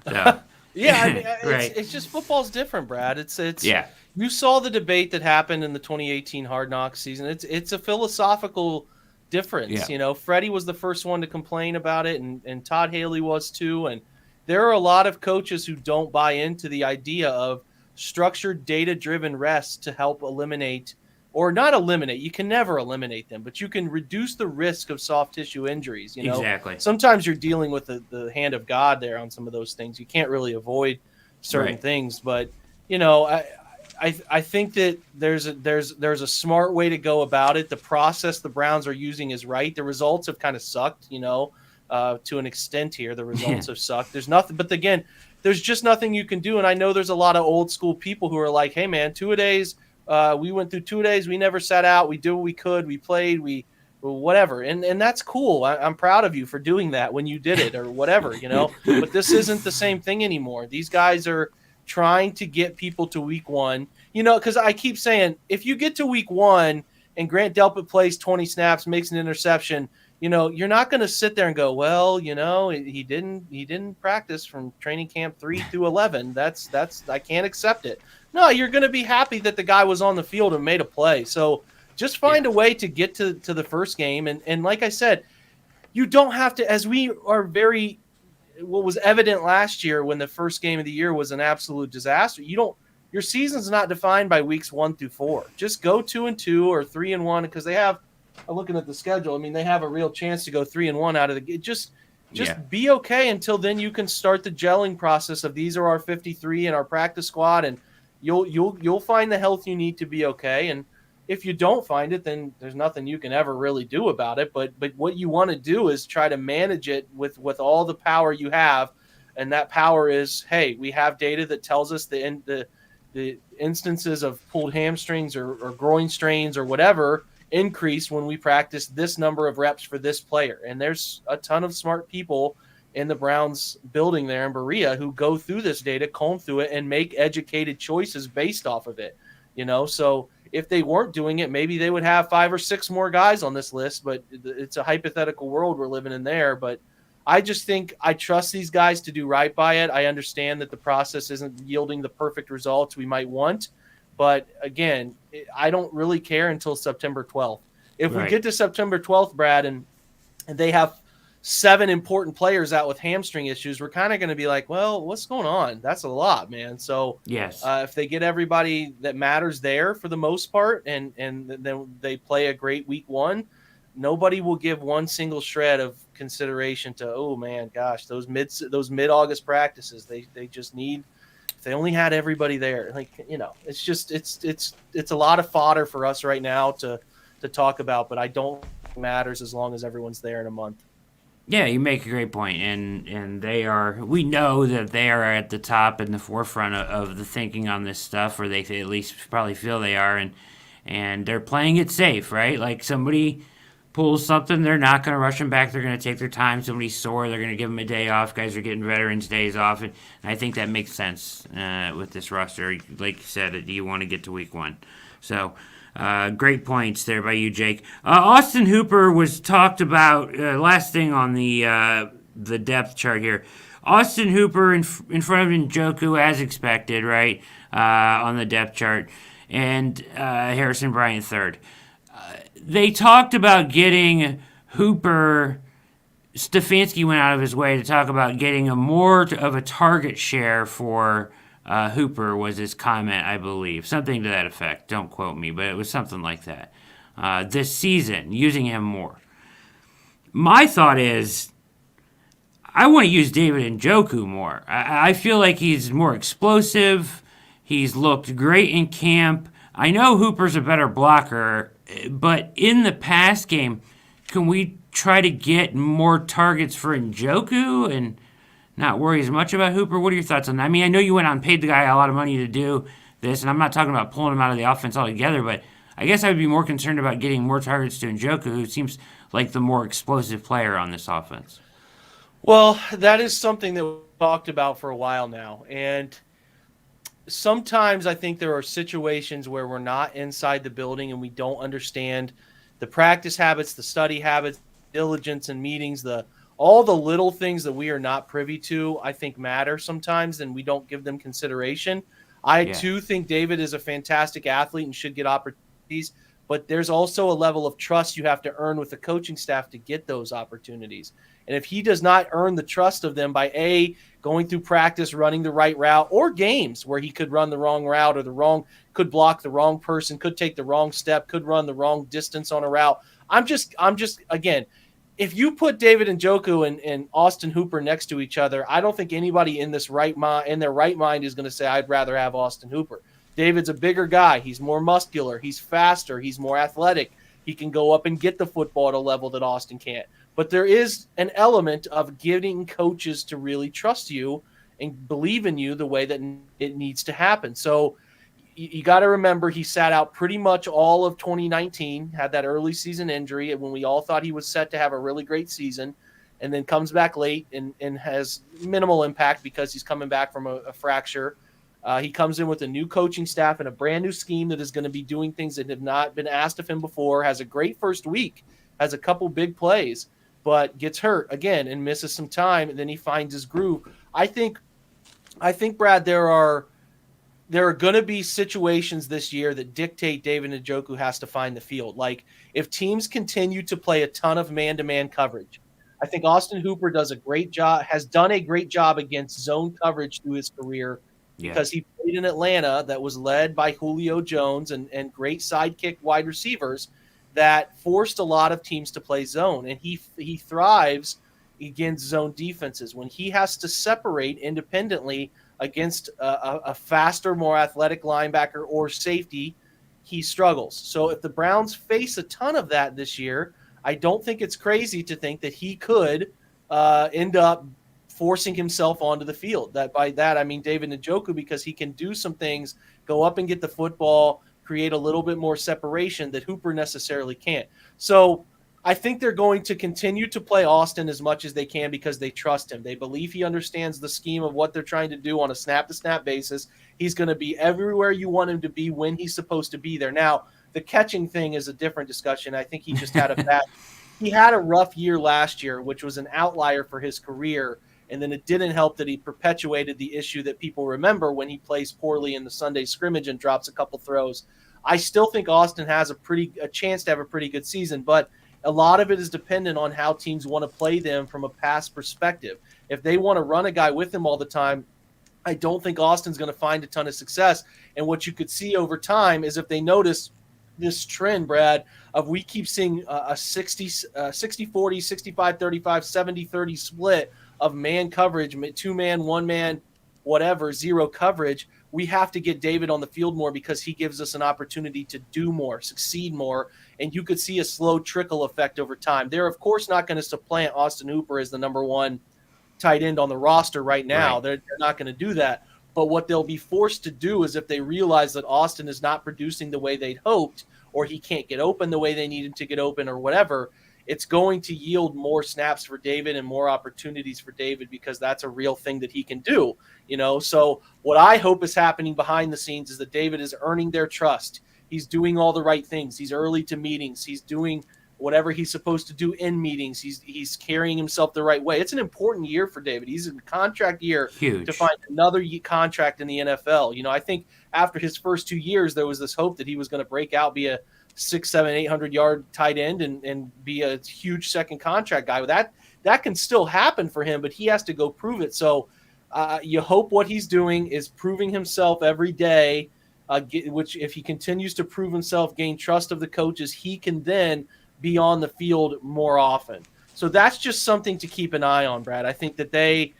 A: So.
B: Yeah, I mean,
A: right.
B: it's just football's different, Brad. It's
A: yeah.
B: You saw the debate that happened in the 2018 Hard Knocks season. It's a philosophical difference.
A: Yeah.
B: Freddie was the first one to complain about it, and Todd Haley was too. And there are a lot of coaches who don't buy into the idea of structured, data-driven rest to help eliminate, or not eliminate. You can never eliminate them, but you can reduce the risk of soft tissue injuries.
A: Exactly.
B: Sometimes you're dealing with the hand of God there on some of those things. You can't really avoid certain things, but I think that there's a smart way to go about it. The process the Browns are using is right. The results have kind of sucked, to an extent here. The results have sucked. There's nothing, but again, there's just nothing you can do. And I know there's a lot of old school people who are like, hey man, 2 days. We went through 2 days. We never sat out. We did what we could. We played. Whatever. And that's cool. I'm proud of you for doing that when you did it or whatever, But this isn't the same thing anymore. These guys are trying to get people to week one, because I keep saying if you get to week one and Grant Delpit plays 20 snaps, makes an interception, you're not going to sit there and go, well, he didn't practice from training camp 3 through 11. That's I can't accept it. No, you're going to be happy that the guy was on the field and made a play. So just find a way to get to the first game. And like I said, you don't have to, as we are what was evident last year when the first game of the year was an absolute disaster. Your season's not defined by weeks 1 through 4. Just go 2-2 or 3-1 because they have, looking at the schedule, I mean, they have a real chance to go 3-1 out of the game. Just be okay until then you can start the gelling process of these are our 53 and our practice squad, and you'll find the health you need to be okay. And if you don't find it, then there's nothing you can ever really do about it. But what you want to do is try to manage it with all the power you have. And that power is, hey, we have data that tells us the instances of pulled hamstrings or groin strains or whatever increase when we practice this number of reps for this player. And there's a ton of smart people in the Browns building there in Berea who go through this data, comb through it, and make educated choices based off of it. So if they weren't doing it, maybe they would have 5 or 6 more guys on this list, but it's a hypothetical world we're living in there. But I just think I trust these guys to do right by it. I understand that the process isn't yielding the perfect results we might want, but again, I don't really care until September 12th. If we get to September 12th, Brad, and they have 7 important players out with hamstring issues, we're kind of going to be like, well, what's going on? That's a lot, man. So
A: yes,
B: if they get everybody that matters there for the most part, and then they play a great week 1, nobody will give one single shred of consideration to, oh man, gosh, those mid-August practices, they just need, if they only had everybody there, it's just, it's a lot of fodder for us right now to talk about, but I don't think it matters as long as everyone's there in a month.
A: Yeah, you make a great point, and we know that they are at the top and the forefront of the thinking on this stuff, or they at least probably feel they are, and they're playing it safe, right? Like somebody pulls something, they're not going to rush them back. They're going to take their time. Somebody's sore, they're going to give them a day off. Guys are getting veterans days off, and I think that makes sense with this roster. Like you said, you want to get to week 1, so. Great points there by you, Jake. Austin Hooper was talked about. Last thing on the depth chart here. Austin Hooper in front of Njoku as expected, right? On the depth chart, and Harrison Bryant third. They talked about getting Hooper. Stefanski went out of his way to talk about getting more of a target share for. Hooper was his comment, I believe. Something to that effect. Don't quote me, but it was something like that. This season, using him more. My thought is, I want to use David Njoku more. I feel like he's more explosive. He's looked great in camp. I know Hooper's a better blocker, but in the pass game, can we try to get more targets for Njoku and not worry as much about Hooper? What are your thoughts on that? I mean, I know you went out and paid the guy a lot of money to do this, and I'm not talking about pulling him out of the offense altogether, but I guess I would be more concerned about getting more targets to Njoku, who seems like the more explosive player on this offense.
B: Well, that is something that we've talked about for a while now, and sometimes I think there are situations where we're not inside the building and we don't understand the practice habits, the study habits, diligence in meetings, all the little things that we are not privy to, I think matter sometimes, and we don't give them consideration. I too think David is a fantastic athlete and should get opportunities, but there's also a level of trust you have to earn with the coaching staff to get those opportunities. And if he does not earn the trust of them by going through practice, running the right route, or games where he could run the wrong route or could block the wrong person, could take the wrong step, could run the wrong distance on a route. I'm just again, if you put David Njoku and Austin Hooper next to each other, I don't think anybody in their right mind is going to say, I'd rather have Austin Hooper. David's a bigger guy. He's more muscular. He's faster. He's more athletic. He can go up and get the football at a level that Austin can't. But there is an element of getting coaches to really trust you and believe in you the way that it needs to happen. So you got to remember he sat out pretty much all of 2019, had that early season injury when we all thought he was set to have a really great season, and then comes back late and has minimal impact because he's coming back from a fracture. He comes in with a new coaching staff and a brand new scheme that is going to be doing things that have not been asked of him before, has a great first week, has a couple big plays, but gets hurt again and misses some time, and then he finds his groove. I think, Brad, there are going to be situations this year that dictate David Njoku has to find the field. Like if teams continue to play a ton of man-to-man coverage, I think Austin Hooper has done a great job against zone coverage through his career because he played in Atlanta that was led by Julio Jones and great sidekick wide receivers that forced a lot of teams to play zone. And he thrives against zone defenses. When he has to separate independently against a faster, more athletic linebacker or safety, he struggles. So if the Browns face a ton of that this year, I don't think it's crazy to think that he could end up forcing himself onto the field. By that, I mean David Njoku, because he can do some things, go up and get the football, create a little bit more separation that Hooper necessarily can't. So I think they're going to continue to play Austin as much as they can because they trust him. They believe he understands the scheme of what they're trying to do on a snap-to-snap basis. He's going to be everywhere you want him to be when he's supposed to be there. Now, the catching thing is a different discussion. I think he just had he had a rough year last year, which was an outlier for his career. And then it didn't help that he perpetuated the issue that people remember when he plays poorly in the Sunday scrimmage and drops a couple throws. I still think Austin has a chance to have a pretty good season, but a lot of it is dependent on how teams want to play them from a pass perspective. If they want to run a guy with him all the time, I don't think Austin's going to find a ton of success. And what you could see over time is if they notice this trend, Brad, of we keep seeing a 60-40, 65-35, 70-30 split of man coverage, 2-man, 1-man, whatever, zero coverage, we have to get David on the field more because he gives us an opportunity to do more, succeed more, and you could see a slow trickle effect over time. They're, of course, not going to supplant Austin Hooper as the number one tight end on the roster right now. Right. They're not going to do that. But what they'll be forced to do is if they realize that Austin is not producing the way they'd hoped or he can't get open the way they need him to get open or whatever, it's going to yield more snaps for David and more opportunities for David because that's a real thing that he can do, you know? So what I hope is happening behind the scenes is that David is earning their trust. He's doing all the right things. He's early to meetings. He's doing whatever he's supposed to do in meetings. He's carrying himself the right way. It's an important year for David. He's in contract year.
A: Huge.
B: To find another contract in the NFL. You know, I think after his first 2 years, there was this hope that he was going to break out, be a 6, 7, 800 yard tight end and be a huge second contract guy. That can still happen for him, but he has to go prove it. So you hope what he's doing is proving himself every day, which if he continues to prove himself, gain trust of the coaches, he can then be on the field more often. So that's just something to keep an eye on, Brad. I think that they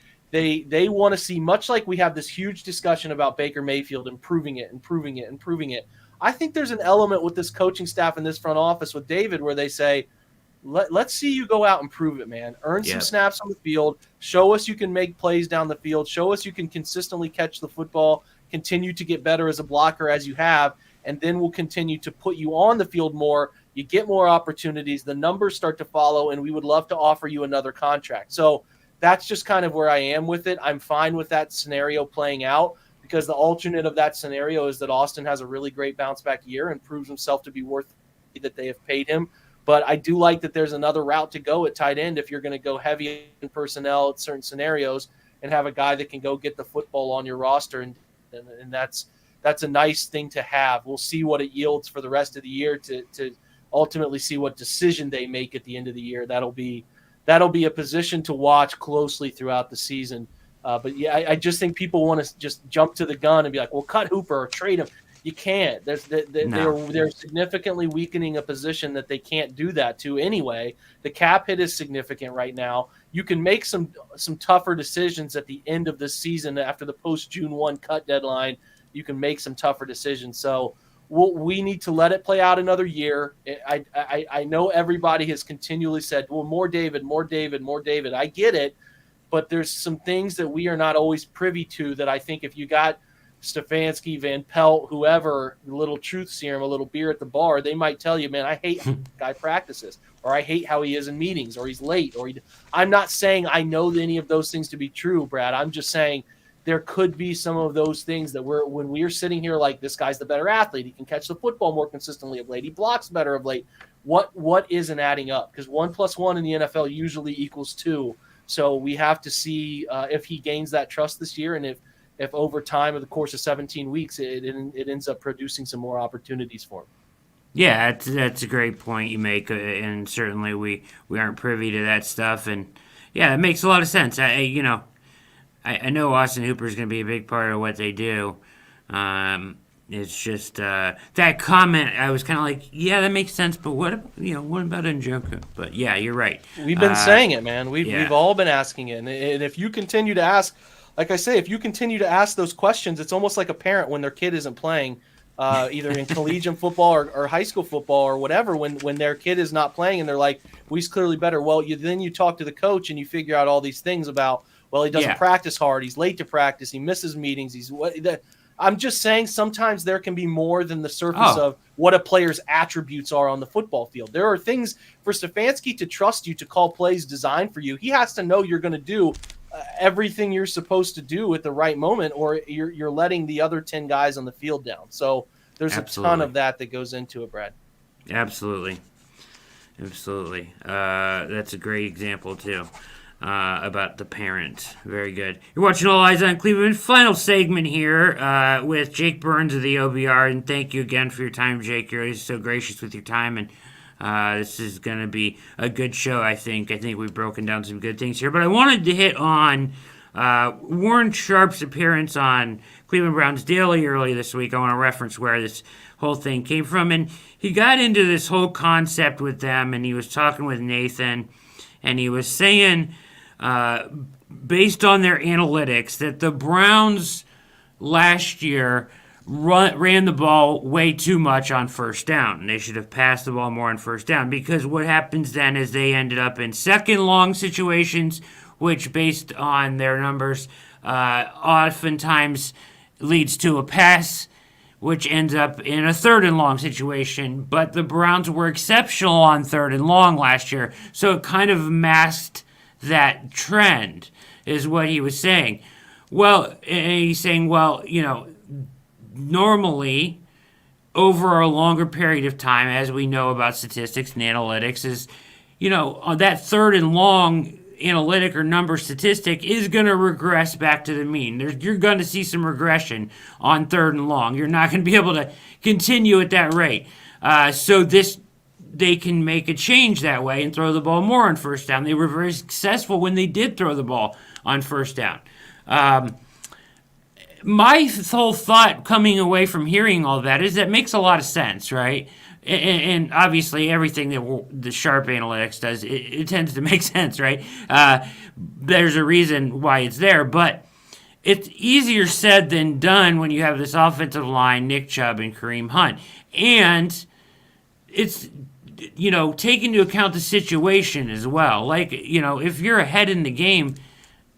B: want to see, much like we have this huge discussion about Baker Mayfield improving it. I think there's an element with this coaching staff and this front office with David where they say, let's see you go out and prove it, man. Earn some snaps on the field. Show us you can make plays down the field. Show us you can consistently catch the football, continue to get better as a blocker as you have, and then we'll continue to put you on the field more. You get more opportunities. The numbers start to follow, and we would love to offer you another contract. So that's just kind of where I am with it. I'm fine with that scenario playing out because the alternate of that scenario is that Austin has a really great bounce-back year and proves himself to be worth that they have paid him. But I do like that there's another route to go at tight end if you're going to go heavy in personnel at certain scenarios and have a guy that can go get the football on your roster, and that's a nice thing to have. We'll see what it yields for the rest of the year to ultimately see what decision they make at the end of the year. That'll be a position to watch closely throughout the season. But yeah, I just think people want to just jump to the gun and be like, well, cut Hooper or trade him. You can't. They're significantly weakening a position that they can't do that to anyway. The cap hit is significant right now. You can make some tougher decisions at the end of this season after the post-June 1 cut deadline. You can make some tougher decisions. So we need to let it play out another year. I know everybody has continually said, well, more David. I get it, but there's some things that we are not always privy to that I think if you got Stefanski, Van Pelt, whoever, a little truth serum, a little beer at the bar, they might tell you, man, I hate how the guy practices, or I hate how he is in meetings, or he's late, I'm not saying I know any of those things to be true, Brad. I'm just saying there could be some of those things that when we're sitting here like this guy's the better athlete, he can catch the football more consistently of late, he blocks better of late. What isn't adding up? Because 1 + 1 in the NFL usually equals 2. So we have to see if he gains that trust this year, and if over time of the course of 17 weeks, it ends up producing some more opportunities for him.
A: Yeah, that's a great point you make, and certainly we aren't privy to that stuff, and yeah, it makes a lot of sense. I know Austin Hooper is going to be a big part of what they do. It's just that comment. I was kind of like, yeah, that makes sense, but what about Njoku? But yeah, you're right.
B: We've been saying it, man. We've all been asking it, and if you continue to ask. Like I say, if you continue to ask those questions, it's almost like a parent when their kid isn't playing, either in collegiate football or high school football or whatever, when their kid is not playing and they're like, well, he's clearly better. Well, then you talk to the coach and you figure out all these things about, well, he doesn't practice hard. He's late to practice. He misses meetings. I'm just saying sometimes there can be more than the surface
A: Oh.
B: of what a player's attributes are on the football field. There are things for Stefanski to trust you to call plays designed for you. He has to know you're going to do everything you're supposed to do at the right moment, or you're letting the other 10 guys on the field down. So there's
A: Absolutely.
B: a ton of that goes into it, Brad.
A: Absolutely. That's a great example, too, about the parent. Very good. You're watching All Eyes on Cleveland. Final segment here with Jake Burns of the OBR. And thank you again for your time, Jake. You're always so gracious with your time. And this is going to be a good show, I think. I think we've broken down some good things here. But I wanted to hit on Warren Sharp's appearance on Cleveland Browns Daily early this week. I want to reference where this whole thing came from. And he got into this whole concept with them, and he was talking with Nathan, and he was saying, based on their analytics, that the Browns last year ran the ball way too much on first down. They should have passed the ball more on first down, because what happens then is they ended up in second long situations, which, based on their numbers, oftentimes leads to a pass, which ends up in a third and long situation. But the Browns were exceptional on third and long last year, so it kind of masked that trend, is what he was saying. Well, and he's saying, well, normally, over a longer period of time, as we know about statistics and analytics, is, on that third and long analytic or number statistic is going to regress back to the mean. You're going to see some regression on third and long. You're not going to be able to continue at that rate. So they can make a change that way and throw the ball more on first down. They were very successful when they did throw the ball on first down. My whole thought coming away from hearing all that is that makes a lot of sense, right? And obviously everything that the Sharp Analytics does, it tends to make sense, right? There's a reason why it's there, but it's easier said than done when you have this offensive line, Nick Chubb and Kareem Hunt. And it's, take into account the situation as well. Like, if you're ahead in the game,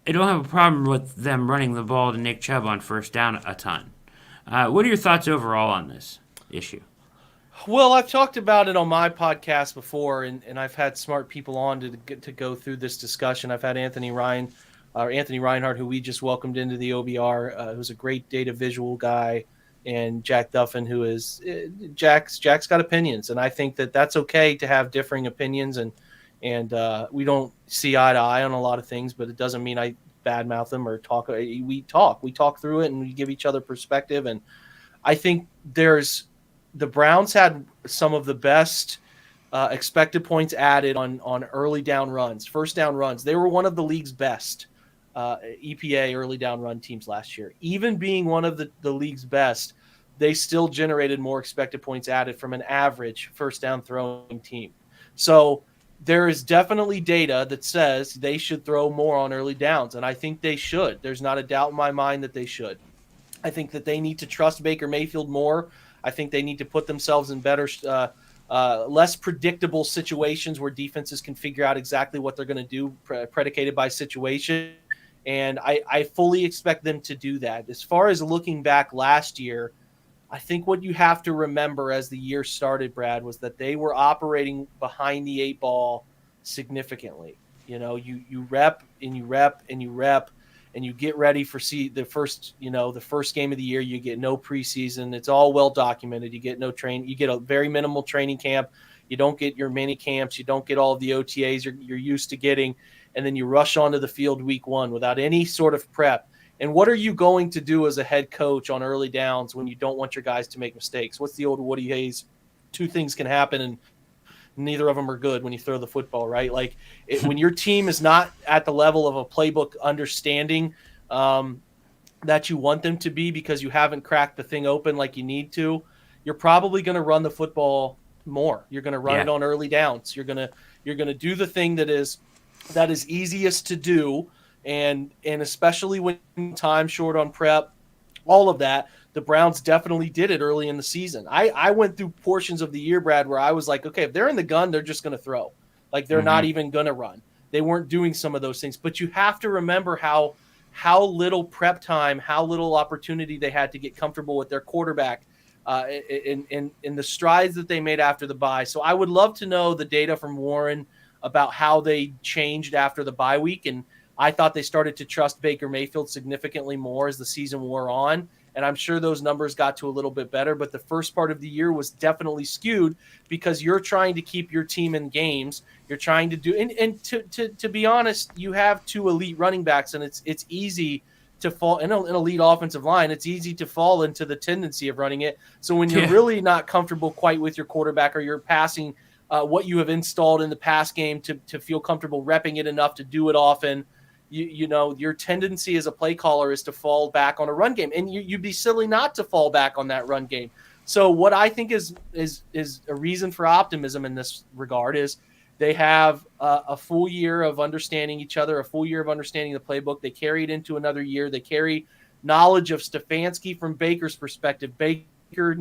A: I don't have a problem with them running the ball to Nick Chubb on first down a ton. What are your thoughts overall on this issue?
B: Well, I've talked about it on my podcast before, and I've had smart people on to go through this discussion. I've had Anthony Reinhardt, who we just welcomed into the OBR, who's a great data visual guy, and Jack Duffin, who is Jack's got opinions, and I think that that's okay to have differing opinions, and we don't see eye to eye on a lot of things, but it doesn't mean I badmouth them or talk. We talk through it, and we give each other perspective, and I think the Browns had some of the best expected points added on early down runs, first down runs. They were one of the league's best EPA early down run teams last year. Even being one of the league's best, they still generated more expected points added from an average first down throwing team. So there is definitely data that says they should throw more on early downs, and I think they should. There's not a doubt in my mind that they should. I think that they need to trust Baker Mayfield more. I think they need to put themselves in better, less predictable situations where defenses can figure out exactly what they're going to do, predicated by situation. And I fully expect them to do that. As far as looking back last year, I think what you have to remember as the year started, Brad, was that they were operating behind the eight ball significantly. You rep and you rep and you rep, and you get ready for the first game of the year. You get no preseason. It's all well documented. You get no train. You get a very minimal training camp. You don't get your mini camps. You don't get all of the OTAs you're used to getting. And then you rush onto the field week one without any sort of prep. And what are you going to do as a head coach on early downs when you don't want your guys to make mistakes? What's the old Woody Hayes? Two things can happen, and neither of them are good when you throw the football, right? Like when your team is not at the level of a playbook understanding that you want them to be because you haven't cracked the thing open like you need to, you're probably going to run the football more. You're going to run it on early downs. You're going to do the thing that is easiest to do, and especially when time short on prep, all of that. The Browns definitely did it early in the season. I went through portions of the year, Brad, where I was like, okay, if they're in the gun, they're just going to throw. Like they're not even going to run. They weren't doing some of those things. But you have to remember how how little prep time, how little opportunity they had to get comfortable with their quarterback, in the strides that they made after the bye. So I would love to know the data from Warren about how they changed after the bye week. And I thought they started to trust Baker Mayfield significantly more as the season wore on. And I'm sure those numbers got to a little bit better, but the first part of the year was definitely skewed because you're trying to keep your team in games. You're trying to do, and to be honest, you have two elite running backs, and it's easy to fall in an elite offensive line. It's easy to fall into the tendency of running it. So when you're really not comfortable quite with your quarterback, or you're passing what you have installed in the pass game to feel comfortable repping it enough to do it often, you know, your tendency as a play caller is to fall back on a run game, and you'd be silly not to fall back on that run game. So what I think is a reason for optimism in this regard is they have a full year of understanding each other, a full year of understanding the playbook. They carry it into another year. They carry knowledge of Stefanski from Baker's perspective. Baker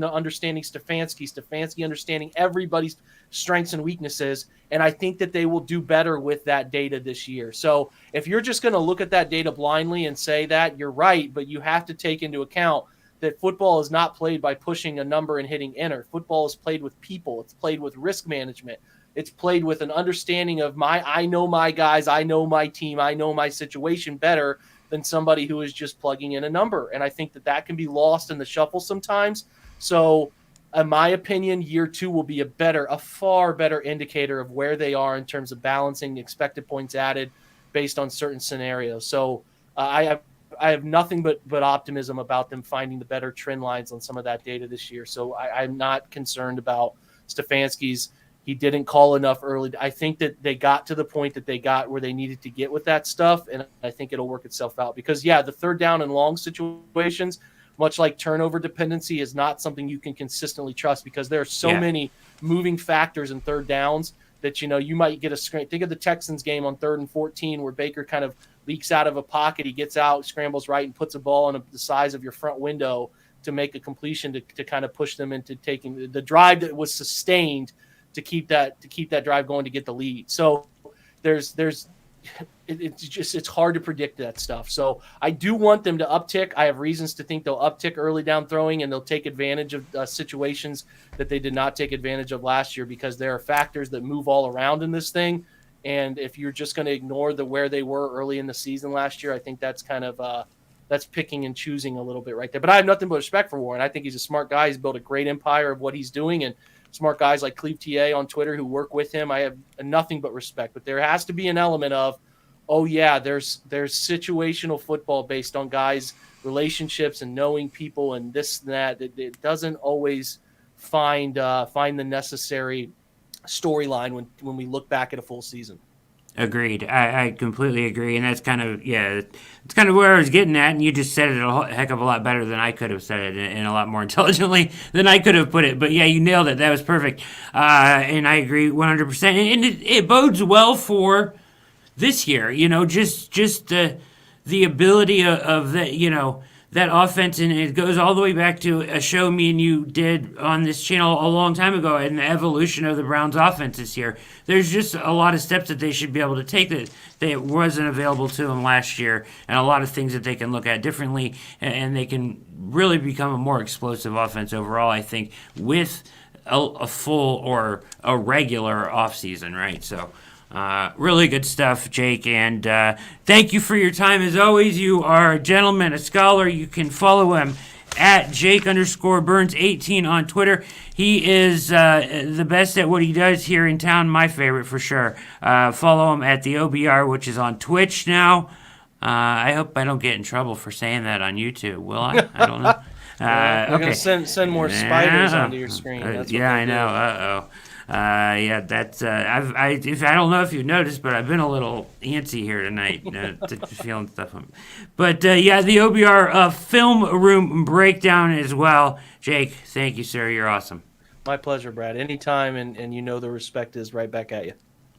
B: understanding Stefanski understanding everybody's strengths and weaknesses. And I think that they will do better with that data this year. So if you're just going to look at that data blindly and say that, you're right, but you have to take into account that football is not played by pushing a number and hitting enter. Football is played with people. It's played with risk management. It's played with an understanding of I know my guys, I know my team, I know my situation better than somebody who is just plugging in a number. And I think that can be lost in the shuffle sometimes. So in my opinion, year two will be a far better indicator of where they are in terms of balancing expected points added based on certain scenarios. So I have nothing but optimism about them finding the better trend lines on some of that data this year. So I'm not concerned about Stefanski's. He didn't call enough early. I think that they got to the point that they got where they needed to get with that stuff, and I think it'll work itself out. Because, yeah, the third down and long situations, much like turnover dependency, is not something you can consistently trust because there are so many moving factors in third downs that, you know, you might get a screen. Think of the Texans game on 3rd and 14 where Baker kind of leaks out of a pocket. He gets out, scrambles right, and puts a ball on the size of your front window to make a completion to kind of push them into taking the drive that was sustained to keep that drive going to get the lead. So it's hard to predict that stuff. So I do want them to uptick. I have reasons to think they'll uptick early down throwing, and they'll take advantage of situations that they did not take advantage of last year, because there are factors that move all around in this thing. And if you're just going to ignore where they were early in the season last year, I think that's kind of that's picking and choosing a little bit right there. But I have nothing but respect for Warren. I think he's a smart guy. He's built a great empire of what he's doing, and smart guys like Cleve TA on Twitter who work with him, I have nothing but respect. But there has to be an element of, there's situational football based on guys' relationships and knowing people and this and that. It doesn't always find the necessary storyline when we look back at a full season.
A: Agreed. I completely agree, and that's kind of it's kind of where I was getting at, and you just said it a heck of a lot better than I could have said it, and a lot more intelligently than I could have put it. But yeah, you nailed it. That was perfect, and I agree 100%. And it bodes well for this year. You know, just the ability of that. You know, that offense, and it goes all the way back to a show me and you did on this channel a long time ago, and the evolution of the Browns offense this year. There's just a lot of steps that they should be able to take that wasn't available to them last year, and a lot of things that they can look at differently, and they can really become a more explosive offense overall, I think, with a full or a regular offseason, right? So really good stuff, Jake, and thank you for your time as always. You are a gentleman, a scholar. You can follow him at Jake_Burns18 on Twitter. He is the best at what he does here in town, my favorite for sure. Follow him at the OBR, which is on Twitch now. I hope I don't get in trouble for saying that on YouTube, will I? I don't know.
B: We're going to send more spiders onto your screen. That's what
A: I know. Uh-oh. That's if I don't know if you've noticed, but I've been a little antsy here tonight, feeling stuff. But the OBR film room breakdown as well. Jake, thank you, sir. You're awesome.
B: My pleasure, Brad. Anytime, and you know the respect is right back at you.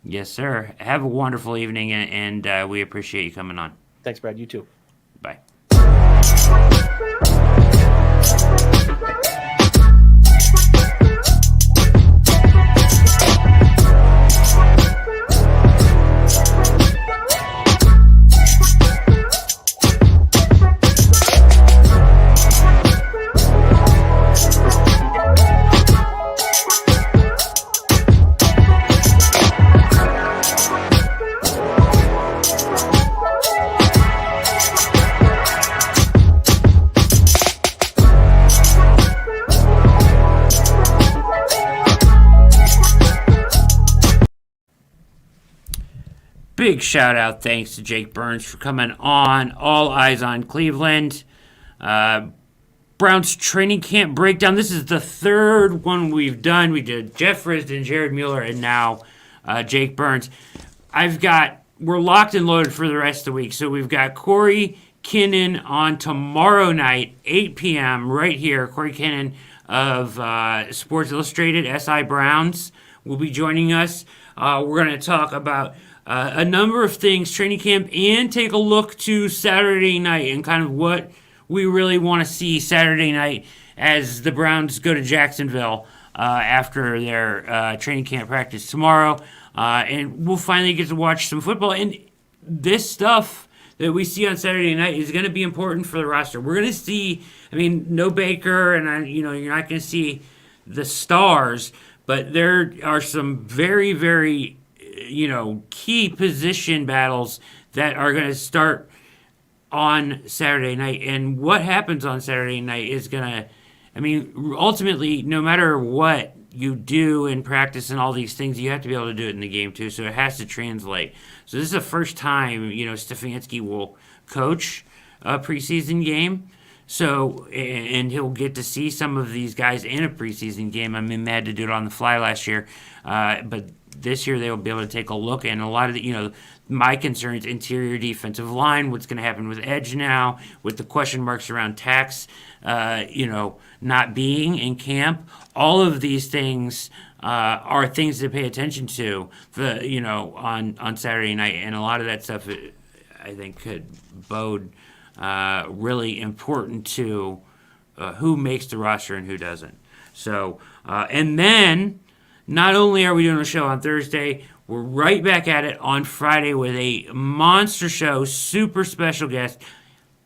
A: Yes, sir. Have a wonderful evening, and we appreciate you coming on.
B: Thanks, Brad. You too.
A: Bye. big shout out thanks to Jake Burns for coming on All Eyes on Cleveland. Browns training camp breakdown. This is the third one we've done. We did Jeff Risden, Jared Mueller, and now Jake Burns. We're locked and loaded for the rest of the week. So we've got Corey Kinnan on tomorrow night, 8 p.m. right here. Corey Kinnan of Sports Illustrated, SI Browns, will be joining us. We're going to talk about a number of things, training camp, and take a look to Saturday night and kind of what we really want to see Saturday night as the Browns go to Jacksonville after their training camp practice tomorrow. And we'll finally get to watch some football. And this stuff that we see on Saturday night is going to be important for the roster. We're going to see, no Baker, and you're not going to see the stars, but there are some very, very, key position battles that are going to start on Saturday night. And what happens on Saturday night is going to, ultimately, no matter what you do in practice and all these things, you have to be able to do it in the game too. So it has to translate. So this is the first time, Stefanski will coach a preseason game. So, and he'll get to see some of these guys in a preseason game. Mad to do it on the fly last year. But this year they'll be able to take a look, and a lot of the, my concerns, interior defensive line, what's going to happen with edge now, with the question marks around tax, not being in camp. All of these things are things to pay attention to, on Saturday night, and a lot of that stuff, I think, could bode really important to who makes the roster and who doesn't. So, and then not only are we doing a show on Thursday, we're right back at it on Friday with a monster show, super special guest.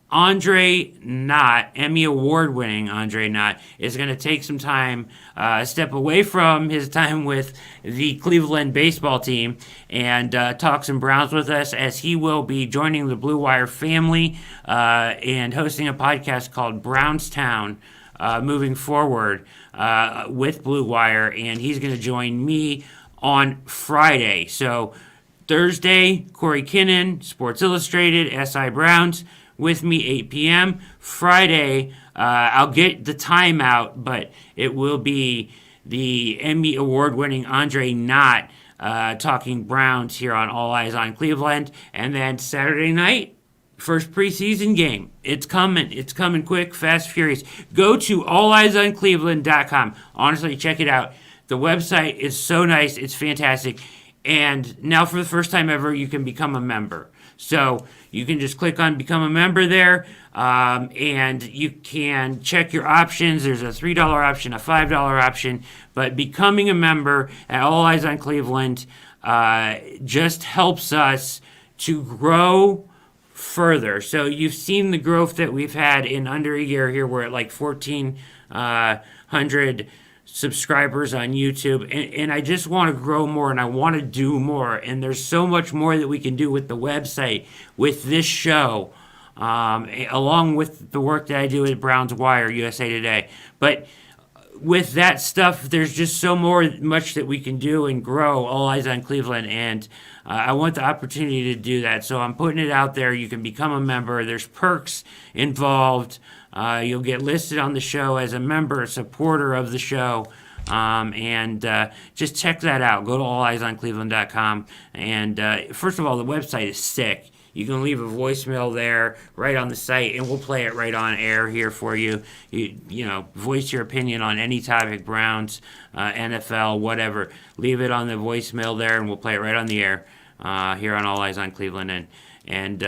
A: Andre Knott, Emmy Award-winning Andre Knott, is going to take some time, step away from his time with the Cleveland baseball team, and talk some Browns with us, as he will be joining the Blue Wire family and hosting a podcast called Brownstown moving forward with Blue Wire, and he's going to join me on Friday. So Thursday, Corey Kinnan, Sports Illustrated, SI Browns, with me, 8 p.m. Friday, I'll get the time out, but it will be the Emmy Award-winning Andre Knott talking Browns here on All Eyes on Cleveland. And then Saturday night, first preseason game. It's coming. It's coming quick, fast, furious. Go to alliesOnCleveland.com. Honestly, check it out. The website is so nice. It's fantastic. And now for the first time ever, you can become a member. So you can just click on Become a Member there, and you can check your options. There's a $3 option, a $5 option, but becoming a member at All Eyes on Cleveland just helps us to grow further. So you've seen the growth that we've had in under a year here. We're at like 1,400 subscribers on YouTube, and I just want to grow more, and I want to do more, and there's so much more that we can do with the website, with this show, along with the work that I do at Browns Wire, USA Today. But with that stuff, there's just much that we can do and grow All Eyes on Cleveland, and I want the opportunity to do that. So I'm putting it out there. You can become a member. There's perks involved. You'll get listed on the show as a member, a supporter of the show, and just check that out. Go to alliesOnCleveland.com, and first of all, the website is sick. You can leave a voicemail there right on the site, and we'll play it right on air here for you. You voice your opinion on any topic, Browns, NFL, whatever. Leave it on the voicemail there, and we'll play it right on the air here on All Eyes on Cleveland. And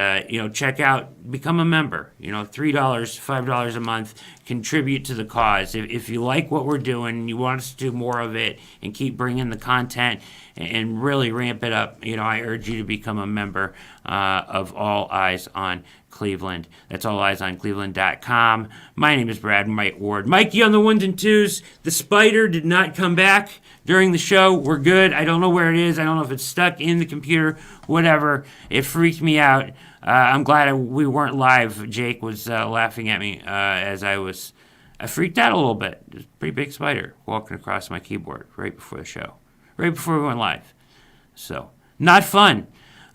A: check out, become a member. $3, $5 a month, contribute to the cause. If you like what we're doing, you want us to do more of it and keep bringing the content and really ramp it up, I urge you to become a member of All Eyes on Cleveland. That's alliesOnCleveland.com. My name is Brad Mike Ward. Mikey on the ones and twos. The spider did not come back during the show. We're good. I don't know where it is. I don't know if it's stuck in the computer, whatever. It freaked me out. I'm glad we weren't live. Jake was laughing at me as I freaked out a little bit. There's a pretty big spider walking across my keyboard right before the show, right before we went live. So, not fun.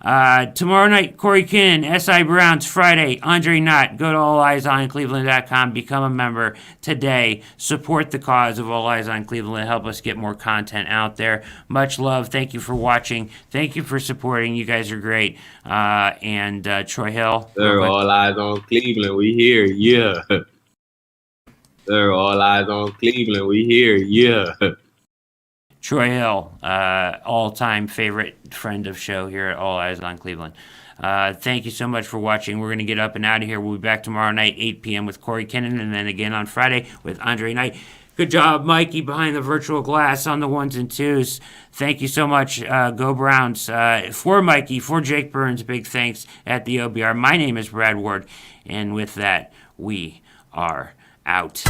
A: Tomorrow night, Corey Kinnan, S.I. Browns. Friday, Andre Knott. Go to alliesOnCleveland.com. Become a member today. Support the cause of All Eyes on Cleveland. Help us get more content out there. Much love. Thank you for watching. Thank you for supporting. You guys are great. And Troy Hill.
C: Sir, All Eyes on Cleveland. We here. Yeah. Sir, All Eyes on Cleveland. We here. Yeah.
A: Troy Hill, all-time favorite friend of show here at All Eyes on Cleveland. Thank you so much for watching. We're going to get up and out of here. We'll be back tomorrow night, 8 p.m. with Corey Kinnan, and then again on Friday with Andre Knight. Good job, Mikey, behind the virtual glass on the ones and twos. Thank you so much. Go Browns. For Mikey, for Jake Burns, big thanks at the OBR. My name is Brad Ward, and with that, we are out.